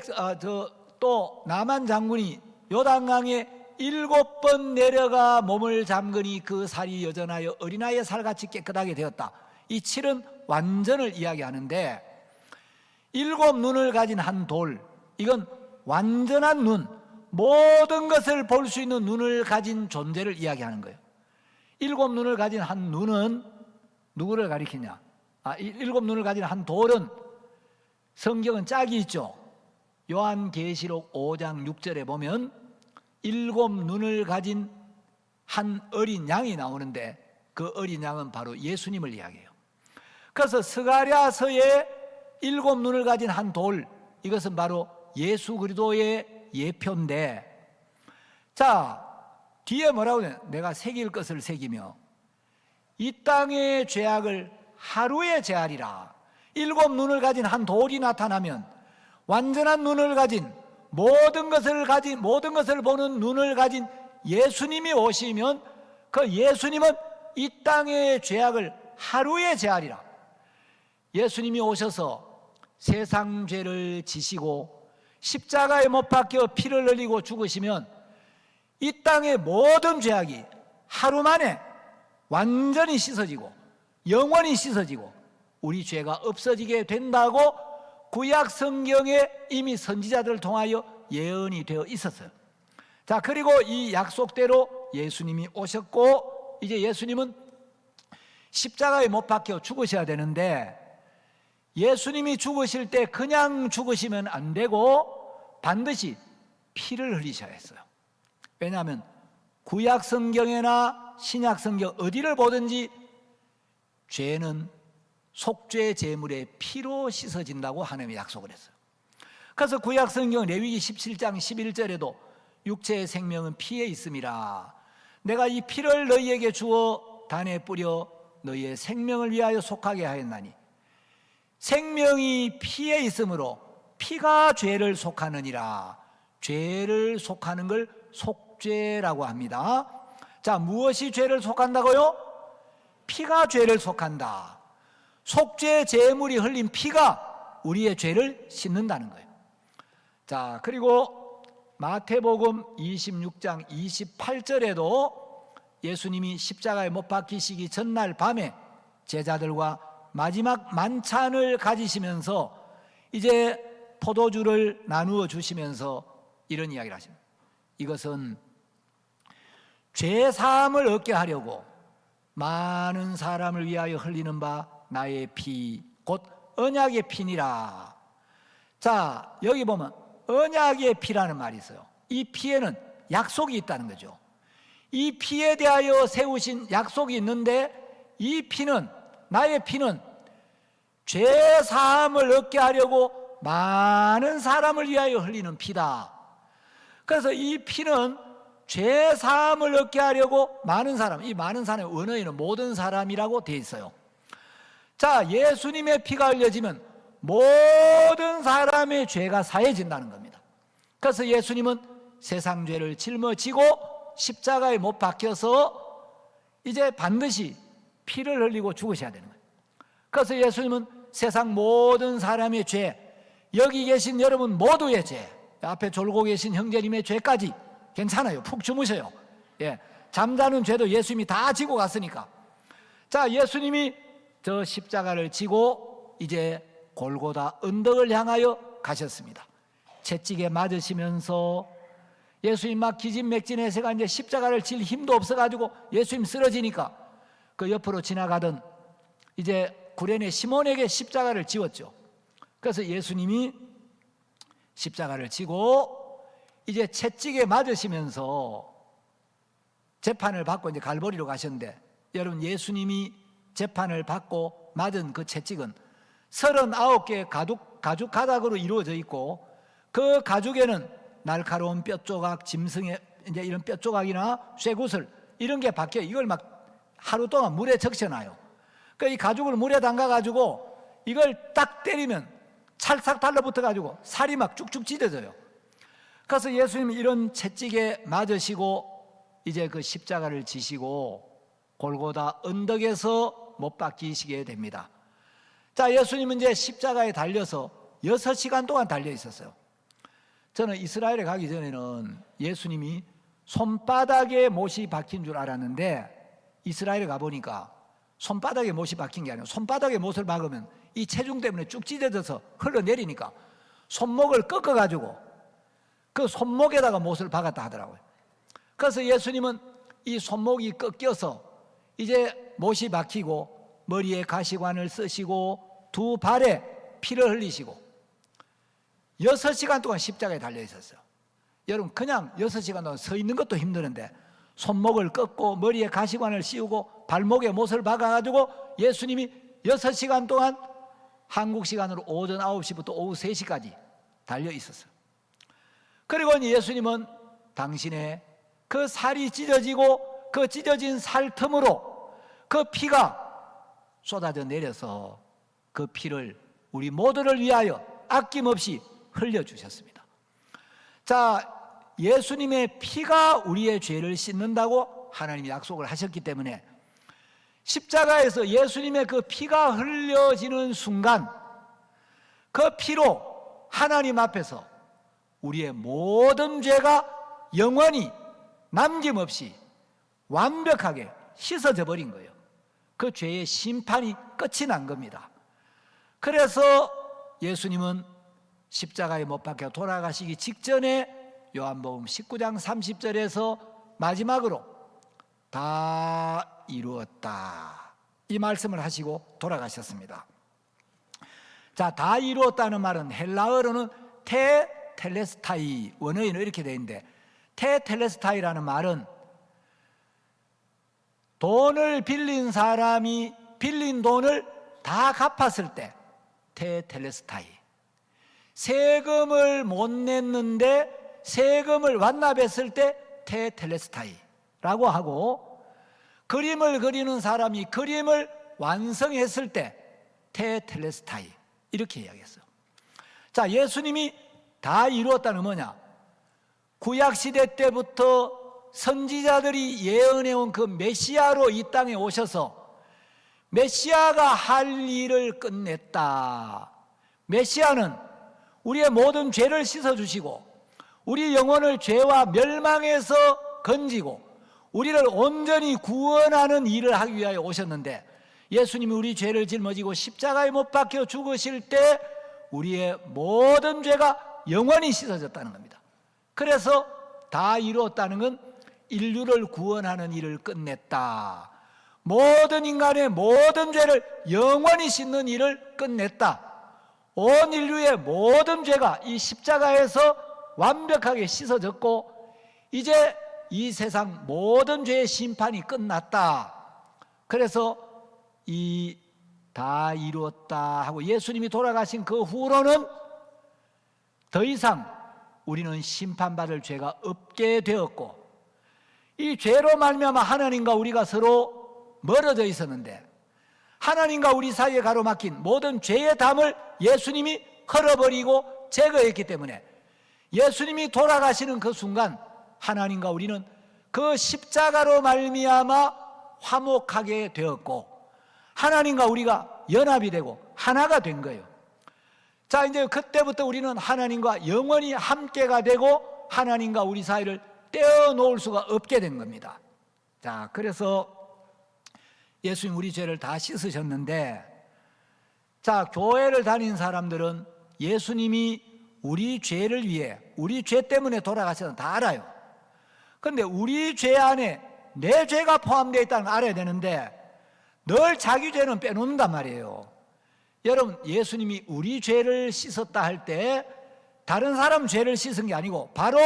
또 나만 장군이 요단강에 7번 내려가 몸을 잠그니 그 살이 여전하여 어린아이의 살같이 깨끗하게 되었다. 이 7은 완전을 이야기하는데 7 눈을 가진 한 돌, 이건 완전한 눈, 모든 것을 볼 수 있는 눈을 가진 존재를 이야기하는 거예요. 7 눈을 가진 한 눈은 누구를 가리키냐? 7 눈을 가진 한 돌은 성경은 짝이 있죠. 요한계시록 5장 6절에 보면 7 눈을 가진 한 어린 양이 나오는데 그 어린 양은 바로 예수님을 이야기해요. 그래서 스가랴서의 7 눈을 가진 한 돌, 이것은 바로 예수 그리스도의 예표인데, 자, 뒤에 뭐라고 해요? 내가 새길 것을 새기며 이 땅의 죄악을 하루에 제하리라. 7 눈을 가진 한 돌이 나타나면 완전한 눈을 가진 모든 것을 보는 눈을 가진 예수님이 오시면 그 예수님은 이 땅의 죄악을 하루에 제하리라. 예수님이 오셔서 세상 죄를 지시고 십자가에 못 박혀 피를 흘리고 죽으시면 이 땅의 모든 죄악이 하루 만에 완전히 씻어지고 영원히 씻어지고 우리 죄가 없어지게 된다고 구약 성경에 이미 선지자들을 통하여 예언이 되어 있었어요. 자, 그리고 이 약속대로 예수님이 오셨고 이제 예수님은 십자가에 못 박혀 죽으셔야 되는데 예수님이 죽으실 때 그냥 죽으시면 안 되고 반드시 피를 흘리셔야 했어요. 왜냐하면 구약 성경이나 신약 성경 어디를 보든지 죄는 속죄 제물의 피로 씻어진다고 하나님이 약속을 했어요. 그래서 구약 성경 레위기 17장 11절에도 육체의 생명은 피에 있음이라. 내가 이 피를 너희에게 주어 단에 뿌려 너희의 생명을 위하여 속하게 하였나니 생명이 피에 있으므로 피가 죄를 속하느니라. 죄를 속하는 걸 속죄라고 합니다. 자, 무엇이 죄를 속한다고요? 피가 죄를 속한다. 속죄 제물이 흘린 피가 우리의 죄를 씻는다는 거예요. 자, 그리고 마태복음 26장 28절에도 예수님이 십자가에 못 박히시기 전날 밤에 제자들과 마지막 만찬을 가지시면서 이제 포도주를 나누어 주시면서 이런 이야기를 하십니다. 이것은 죄 사함을 얻게 하려고 많은 사람을 위하여 흘리는 바 나의 피 곧 언약의 피니라. 자, 여기 보면 언약의 피라는 말이 있어요. 이 피에는 약속이 있다는 거죠. 이 피에 대하여 세우신 약속이 있는데 이 피는, 나의 피는 죄 사함을 얻게 하려고 많은 사람을 위하여 흘리는 피다. 그래서 이 피는 죄 사함을 얻게 하려고 많은 사람, 이 많은 사람의 원어에는 모든 사람이라고 되어 있어요. 자, 예수님의 피가 흘려지면 모든 사람의 죄가 사해진다는 겁니다. 그래서 예수님은 세상 죄를 짊어지고 십자가에 못 박혀서 이제 반드시 피를 흘리고 죽으셔야 되는 거예요. 그래서 예수님은 세상 모든 사람의 죄, 여기 계신 여러분 모두의 죄, 앞에 졸고 계신 형제님의 죄까지 괜찮아요. 푹 주무셔요. 예, 잠자는 죄도 예수님이 다 지고 갔으니까. 자, 예수님이 저 십자가를 지고 이제 골고다 언덕을 향하여 가셨습니다. 채찍에 맞으시면서 예수님 막 기진맥진해서가 이제 십자가를 질 힘도 없어가지고 예수님 쓰러지니까 그 옆으로 지나가던 이제 구레네 시몬에게 십자가를 지웠죠. 그래서 예수님이 십자가를 지고 이제 채찍에 맞으시면서 재판을 받고 이제 갈보리로 가셨는데, 여러분 예수님이 재판을 받고 맞은 그 채찍은 39개의 가죽 가닥으로 이루어져 있고 그 가죽에는 날카로운 뼈조각, 짐승의 이제 이런 뼈조각이나 쇠구슬 이런 게 박혀 이걸 막 하루 동안 물에 적셔놔요. 그러니까 이 가죽을 물에 담가가지고 이걸 딱 때리면 찰싹 달라붙어가지고 살이 막 쭉쭉 찢어져요. 그래서 예수님은 이런 채찍에 맞으시고 이제 그 십자가를 지시고 골고다 언덕에서 못 박히시게 됩니다. 자, 예수님은 이제 십자가에 달려서 6시간 동안 달려 있었어요. 저는 이스라엘에 가기 전에는 예수님이 손바닥에 못이 박힌 줄 알았는데 이스라엘에 가보니까 손바닥에 못이 박힌 게 아니고 손바닥에 못을 박으면 이 체중 때문에 쭉 찢어져서 흘러내리니까 손목을 꺾어가지고 그 손목에다가 못을 박았다 하더라고요. 그래서 예수님은 이 손목이 꺾여서 이제 못이 박히고 머리에 가시관을 쓰시고 두 발에 피를 흘리시고 6시간 동안 십자가에 달려 있었어요. 여러분 그냥 6시간 동안 서 있는 것도 힘드는데 손목을 꺾고 머리에 가시관을 씌우고 발목에 못을 박아가지고 예수님이 6시간 동안 한국 시간으로 오전 9시부터 오후 3시까지 달려 있었어요. 그리고 예수님은 당신의 그 살이 찢어지고 그 찢어진 살 틈으로 그 피가 쏟아져 내려서 그 피를 우리 모두를 위하여 아낌없이 흘려주셨습니다. 자, 예수님의 피가 우리의 죄를 씻는다고 하나님이 약속을 하셨기 때문에 십자가에서 예수님의 그 피가 흘려지는 순간 그 피로 하나님 앞에서 우리의 모든 죄가 영원히 남김없이 완벽하게 씻어져 버린 거예요. 그 죄의 심판이 끝이 난 겁니다. 그래서 예수님은 십자가에 못 박혀 돌아가시기 직전에 요한복음 19장 30절에서 마지막으로 다 이루었다 이 말씀을 하시고 돌아가셨습니다. 자, 다 이루었다는 말은 헬라어로는 테텔레스타이, 원어에는 이렇게 되어 있는데 테텔레스타이라는 말은 돈을 빌린 사람이 빌린 돈을 다 갚았을 때 테텔레스타이, 세금을 못 냈는데 세금을 완납했을 때 테텔레스타이라고 하고, 그림을 그리는 사람이 그림을 완성했을 때 테텔레스타이 이렇게 이야기했어요. 자, 예수님이 다 이루었다는 뭐냐? 구약시대 때부터 선지자들이 예언해온 그 메시아로 이 땅에 오셔서 메시아가 할 일을 끝냈다, 메시아는 우리의 모든 죄를 씻어주시고 우리 영혼을 죄와 멸망에서 건지고 우리를 온전히 구원하는 일을 하기 위하여 오셨는데, 예수님이 우리 죄를 짊어지고 십자가에 못 박혀 죽으실 때 우리의 모든 죄가 영원히 씻어졌다는 겁니다. 그래서 다 이루었다는 건 인류를 구원하는 일을 끝냈다, 모든 인간의 모든 죄를 영원히 씻는 일을 끝냈다, 온 인류의 모든 죄가 이 십자가에서 완벽하게 씻어졌고 이제 이 세상 모든 죄의 심판이 끝났다. 그래서 이 다 이루었다 하고 예수님이 돌아가신 그 후로는 더 이상 우리는 심판받을 죄가 없게 되었고, 이 죄로 말미암아 하나님과 우리가 서로 멀어져 있었는데 하나님과 우리 사이에 가로막힌 모든 죄의 담을 예수님이 헐어버리고 제거했기 때문에 예수님이 돌아가시는 그 순간 하나님과 우리는 그 십자가로 말미암아 화목하게 되었고 하나님과 우리가 연합이 되고 하나가 된 거예요. 자, 이제 그때부터 우리는 하나님과 영원히 함께가 되고 하나님과 우리 사이를 떼어놓을 수가 없게 된 겁니다. 자, 그래서 예수님 우리 죄를 다 씻으셨는데, 자, 교회를 다니는 사람들은 예수님이 우리 죄를 위해, 우리 죄 때문에 돌아가셔서 다 알아요. 그런데 우리 죄 안에 내 죄가 포함되어 있다는 걸 알아야 되는데 늘 자기 죄는 빼놓는단 말이에요. 여러분, 예수님이 우리 죄를 씻었다 할 때 다른 사람 죄를 씻은 게 아니고 바로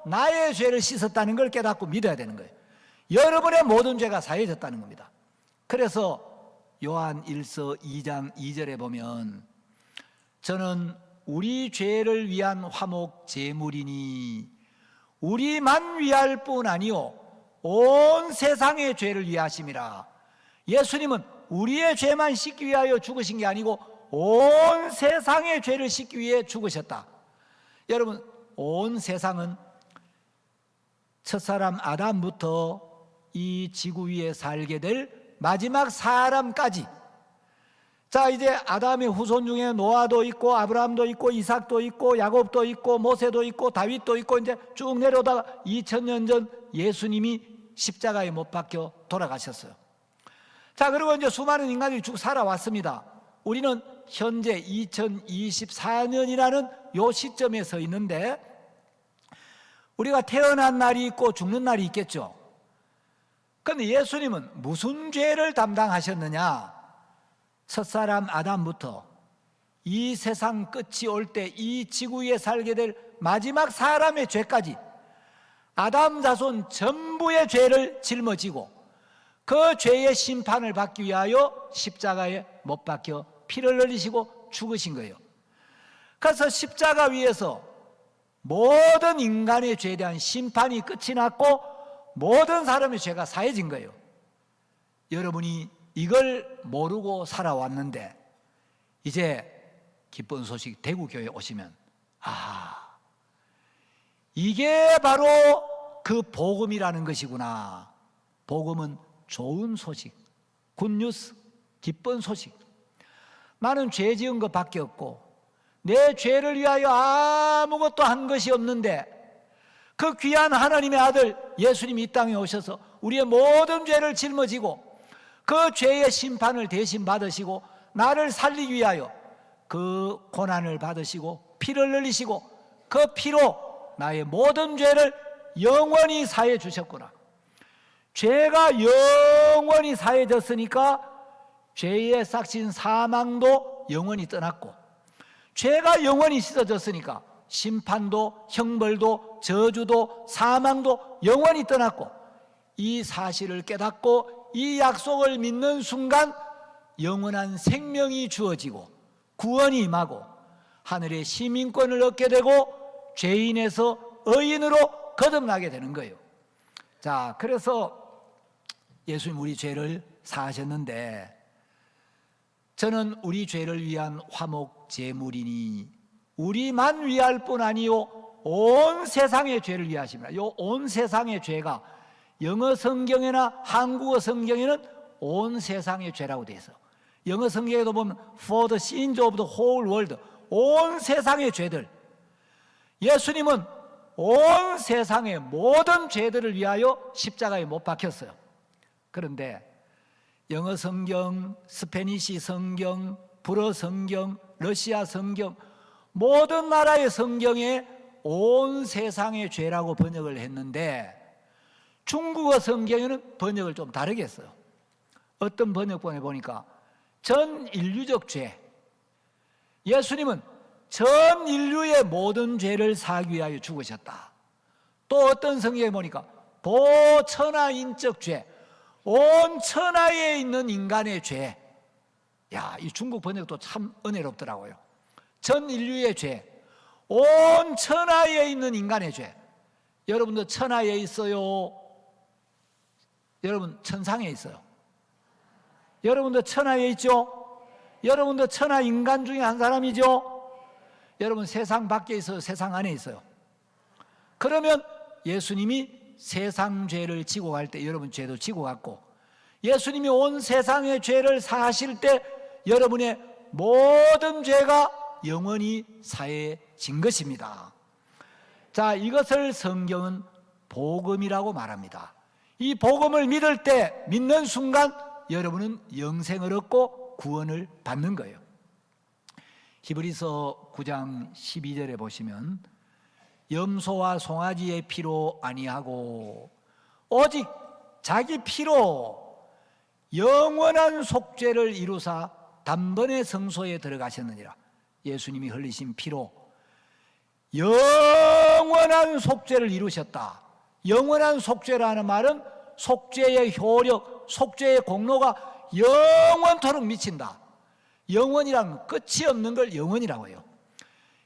나의 죄를 씻었다는 걸 깨닫고 믿어야 되는 거예요. 여러분의 모든 죄가 사해졌다는 겁니다. 그래서 요한 1서 2장 2절에 보면 저는 우리 죄를 위한 화목 제물이니 우리만 위할 뿐 아니요 온 세상의 죄를 위하심이라. 예수님은 우리의 죄만 씻기 위하여 죽으신 게 아니고 온 세상의 죄를 씻기 위해 죽으셨다. 여러분, 온 세상은 첫사람 아담부터 이 지구 위에 살게 될 마지막 사람까지, 자, 이제 아담의 후손 중에 노아도 있고 아브라함도 있고 이삭도 있고 야곱도 있고 모세도 있고 다윗도 있고 이제 쭉 내려오다가 2000년 전 예수님이 십자가에 못 박혀 돌아가셨어요. 자, 그리고 이제 수많은 인간들이 쭉 살아왔습니다. 우리는 현재 2024년이라는 요 시점에 서 있는데 우리가 태어난 날이 있고 죽는 날이 있겠죠. 그런데 예수님은 무슨 죄를 담당하셨느냐? 첫사람 아담부터 이 세상 끝이 올 때 이 지구 위에 살게 될 마지막 사람의 죄까지 아담 자손 전부의 죄를 짊어지고 그 죄의 심판을 받기 위하여 십자가에 못 박혀 피를 흘리시고 죽으신 거예요. 그래서 십자가 위에서 모든 인간의 죄에 대한 심판이 끝이 났고 모든 사람의 죄가 사해진 거예요. 여러분이 이걸 모르고 살아왔는데 이제 기쁜 소식 대구교회에 오시면 이게 바로 그 복음이라는 것이구나. 복음은 좋은 소식, 굿뉴스, 기쁜 소식. 나는 죄 지은 것밖에 없고 내 죄를 위하여 아무것도 한 것이 없는데 그 귀한 하나님의 아들 예수님이 이 땅에 오셔서 우리의 모든 죄를 짊어지고 그 죄의 심판을 대신 받으시고 나를 살리기 위하여 그 고난을 받으시고 피를 흘리시고 그 피로 나의 모든 죄를 영원히 사해 주셨구나. 죄가 영원히 사해졌으니까 죄의 삭신 사망도 영원히 떠났고 죄가 영원히 씻어졌으니까 심판도 형벌도 저주도 사망도 영원히 떠났고 이 사실을 깨닫고 이 약속을 믿는 순간 영원한 생명이 주어지고 구원이 임하고 하늘의 시민권을 얻게 되고 죄인에서 의인으로 거듭나게 되는 거예요. 자, 그래서 예수님 우리 죄를 사하셨는데 저는 우리 죄를 위한 화목 제물이니 우리만 위할 뿐 아니요 온 세상의 죄를 위하십니다. 요 온 세상의 죄가 영어 성경이나 한국어 성경에는 온 세상의 죄라고 되어 있어요. 영어 성경에도 보면 For the sins of the whole world, 온 세상의 죄들, 예수님은 온 세상의 모든 죄들을 위하여 십자가에 못 박혔어요. 그런데 영어 성경, 스페니시 성경, 불어 성경, 러시아 성경, 모든 나라의 성경에 온 세상의 죄라고 번역을 했는데 중국어 성경에는 번역을 좀 다르게 했어요. 어떤 번역본에 보니까 전 인류적 죄, 예수님은 전 인류의 모든 죄를 사하기 위하여 죽으셨다. 또 어떤 성경에 보니까 보천하인적 죄, 온 천하에 있는 인간의 죄. 야, 이 중국 번역도 참 은혜롭더라고요. 전 인류의 죄, 온 천하에 있는 인간의 죄. 여러분도 천하에 있어요? 여러분 천상에 있어요? 여러분도 천하에 있죠? 여러분도 천하 인간 중에 한 사람이죠? 여러분 세상 밖에 있어요? 세상 안에 있어요? 그러면 예수님이 세상 죄를 지고 갈 때 여러분 죄도 지고 갔고, 예수님이 온 세상의 죄를 사하실 때 여러분의 모든 죄가 영원히 사해진 것입니다. 자, 이것을 성경은 복음이라고 말합니다. 이 복음을 믿을 때, 믿는 순간 여러분은 영생을 얻고 구원을 받는 거예요. 히브리서 9장 12절에 보시면 염소와 송아지의 피로 아니하고 오직 자기 피로 영원한 속죄를 이루사 단번에 성소에 들어가셨느니라. 예수님이 흘리신 피로 영원한 속죄를 이루셨다. 영원한 속죄라는 말은 속죄의 효력, 속죄의 공로가 영원토록 미친다. 영원이란 끝이 없는 걸 영원이라고 해요.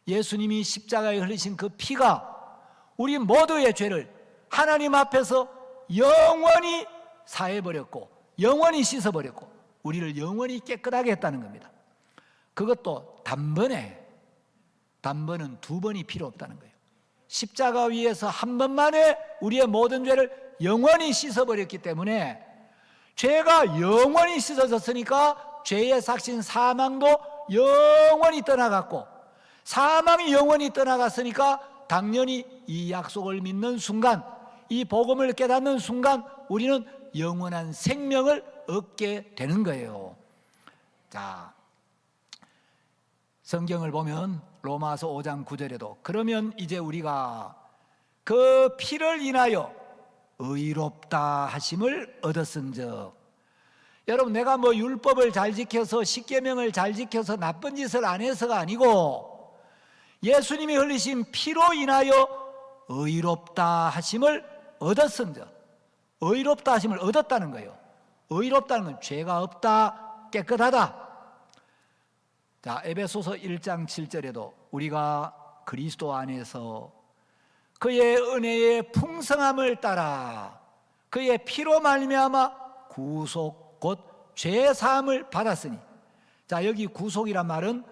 예수님이 십자가에 흘리신 그 피가 우리 모두의 죄를 하나님 앞에서 영원히 사해버렸고 영원히 씻어버렸고 우리를 영원히 깨끗하게 했다는 겁니다. 그것도 단번에, 단번은 두 번이 필요 없다는 거예요. 십자가 위에서 한 번만에 우리의 모든 죄를 영원히 씻어버렸기 때문에, 죄가 영원히 씻어졌으니까 죄의 삭신 사망도 영원히 떠나갔고, 사망이 영원히 떠나갔으니까 당연히 이 약속을 믿는 순간, 이 복음을 깨닫는 순간 우리는 영원한 생명을 얻게 되는 거예요. 자, 성경을 보면 로마서 5장 9절에도 그러면 이제 우리가 그 피를 인하여 의롭다 하심을 얻었은즉, 여러분 내가 뭐 율법을 잘 지켜서 십계명을 잘 지켜서 나쁜 짓을 안 해서가 아니고 예수님이 흘리신 피로 인하여 의롭다 하심을 얻었은즉, 의롭다 하심을 얻었다는 거예요. 의롭다는 건 죄가 없다, 깨끗하다. 자, 에베소서 1장 7절에도 우리가 그리스도 안에서 그의 은혜의 풍성함을 따라 그의 피로 말미암아 구속 곧 죄사함을 받았으니, 자, 여기 구속이란 말은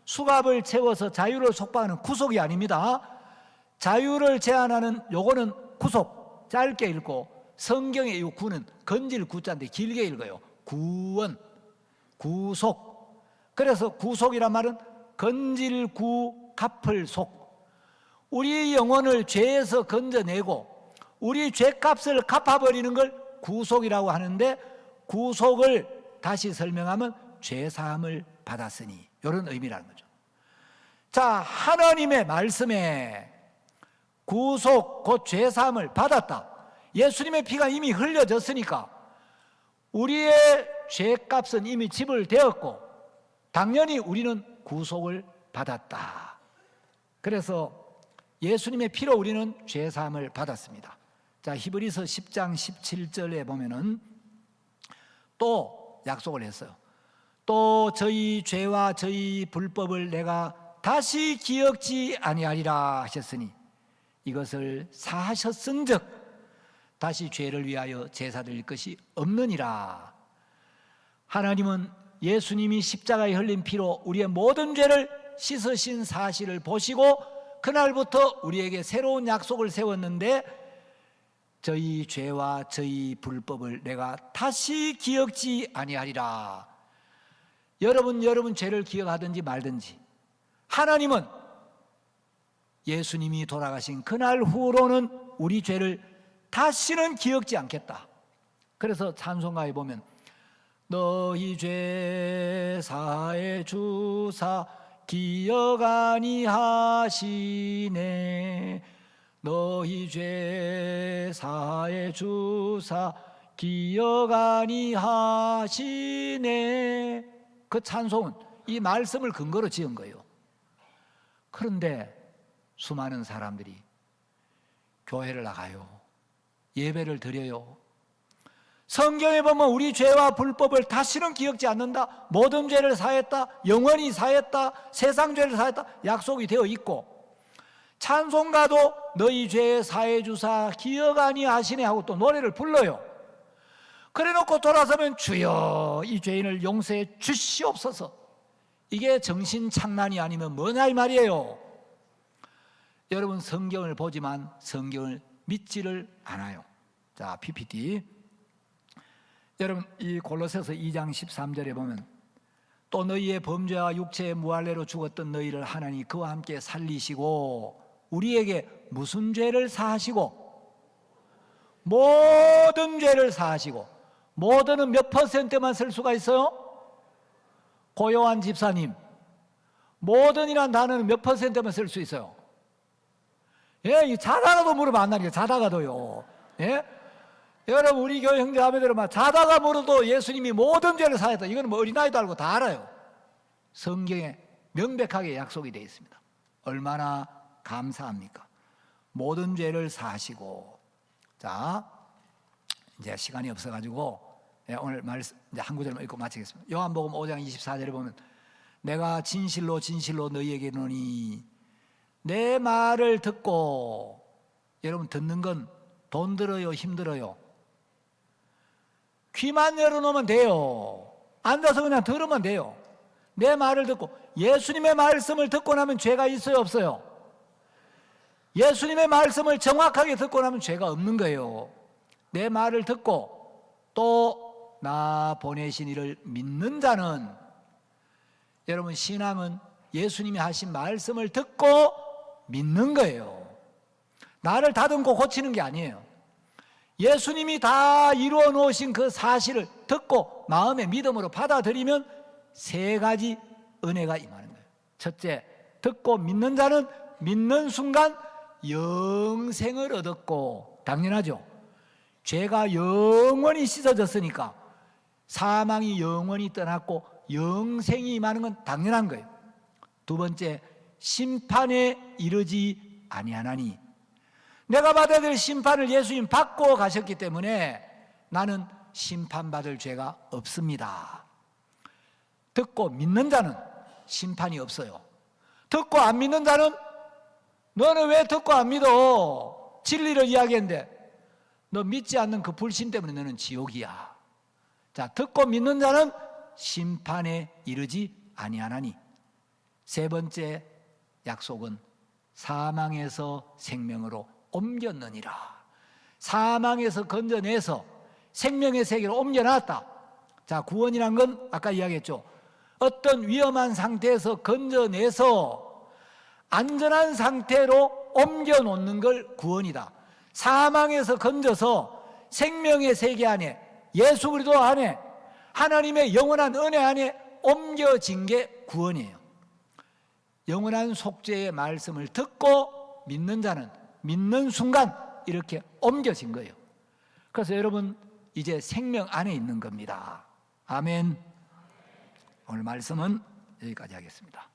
수갑을 채워서 자유를 속박하는 구속이 아닙니다. 자유를 제한하는 요거는 구속, 짧게 읽고, 성경의 이 구는 건질 구자인데 길게 읽어요. 구원, 구속. 그래서 구속이란 말은 건질구 갚을 속, 우리 영혼을 죄에서 건져내고 우리 죄값을 갚아버리는 걸 구속이라고 하는데, 구속을 다시 설명하면 죄사함을 받았으니, 이런 의미라는 거죠. 자, 하나님의 말씀에 구속 곧 죄사함을 받았다. 예수님의 피가 이미 흘려졌으니까 우리의 죄값은 이미 지불되었고 당연히 우리는 구속을 받았다. 그래서 예수님의 피로 우리는 죄사함을 받았습니다. 자, 히브리서 10장 17절에 보면은 또 약속을 했어요. 또 저희 죄와 저희 불법을 내가 다시 기억지 아니하리라 하셨으니 이것을 사하셨은즉 다시 죄를 위하여 제사 드릴 것이 없느니라. 하나님은 예수님이 십자가에 흘린 피로 우리의 모든 죄를 씻으신 사실을 보시고 그날부터 우리에게 새로운 약속을 세웠는데, 저희 죄와 저희 불법을 내가 다시 기억지 아니하리라. 여러분 죄를 기억하든지 말든지 하나님은 예수님이 돌아가신 그날 후로는 우리 죄를 다시는 기억지 않겠다. 그래서 찬송가에 보면 너희 죄 사해 주사 기억 아니하시네, 너희 죄 사해 주사 기억 아니하시네. 그 찬송은 이 말씀을 근거로 지은 거예요. 그런데 수많은 사람들이 교회를 나가요, 예배를 드려요. 성경에 보면 우리 죄와 불법을 다시는 기억지 않는다, 모든 죄를 사했다, 영원히 사했다, 세상 죄를 사했다 약속이 되어 있고, 찬송가도 너희 죄 사해 주사 기억 아니하시네 하고 또 노래를 불러요. 그래놓고 돌아서면 주여 이 죄인을 용서해 주시옵소서. 이게 정신착란이 아니면 뭐냐 이 말이에요. 여러분, 성경을 보지만 성경을 믿지를 않아요. 자, PPT. 여러분, 이 골로새서 2장 13절에 보면 또 너희의 범죄와 육체의 무할례로 죽었던 너희를 하나님 그와 함께 살리시고 우리에게 무슨 죄를 사하시고? 모든 죄를 사하시고. 모든은 몇 %만 쓸 수가 있어요? 고요한 집사님, 모든이란 단어는 몇 %만 쓸 수 있어요? 예, 자다가도 물으면 안 나니까, 자다가도요. 예? 여러분, 우리 교회 형제 자매들은 자다가 물어도 예수님이 모든 죄를 사했다. 이건 뭐 어린아이도 알고 다 알아요. 성경에 명백하게 약속이 되어 있습니다. 얼마나 감사합니까? 모든 죄를 사하시고. 자, 이제 시간이 없어가지고 오늘 말씀 이제 한 구절만 읽고 마치겠습니다. 요한복음 5장 24절에 보면 내가 진실로 진실로 너희에게 이르노니 내 말을 듣고. 여러분, 듣는 건 돈 들어요, 힘들어요? 귀만 열어놓으면 돼요. 앉아서 그냥 들으면 돼요. 내 말을 듣고. 예수님의 말씀을 듣고 나면 죄가 있어요, 없어요? 예수님의 말씀을 정확하게 듣고 나면 죄가 없는 거예요. 내 말을 듣고 또 나 보내신 이를 믿는 자는. 여러분, 신앙은 예수님이 하신 말씀을 듣고 믿는 거예요. 나를 다듬고 고치는 게 아니에요. 예수님이 다 이루어 놓으신 그 사실을 듣고 마음의 믿음으로 받아들이면 세 가지 은혜가 임하는 거예요. 첫째, 듣고 믿는 자는 믿는 순간 영생을 얻었고, 당연하죠. 죄가 영원히 씻어졌으니까 사망이 영원히 떠났고 영생이 임하는 건 당연한 거예요. 두 번째, 심판에 이르지 아니하나니. 내가 받아야 될 심판을 예수님 받고 가셨기 때문에 나는 심판받을 죄가 없습니다. 듣고 믿는 자는 심판이 없어요. 듣고 안 믿는 자는 너는 왜 듣고 안 믿어? 진리를 이야기했는데 너 믿지 않는 그 불신 때문에 너는 지옥이야. 자, 듣고 믿는 자는 심판에 이르지 아니하나니. 세 번째 약속은 사망에서 생명으로 옮겼느니라. 사망에서 건져내서 생명의 세계로 옮겨놨다. 자, 구원이란 건 아까 이야기했죠. 어떤 위험한 상태에서 건져내서 안전한 상태로 옮겨놓는 걸 구원이다. 사망에서 건져서 생명의 세계 안에, 예수 그리스도 안에, 하나님의 영원한 은혜 안에 옮겨진 게 구원이에요. 영원한 속죄의 말씀을 듣고 믿는 자는 믿는 순간 이렇게 옮겨진 거예요. 그래서 여러분, 이제 생명 안에 있는 겁니다. 아멘. 오늘 말씀은 여기까지 하겠습니다.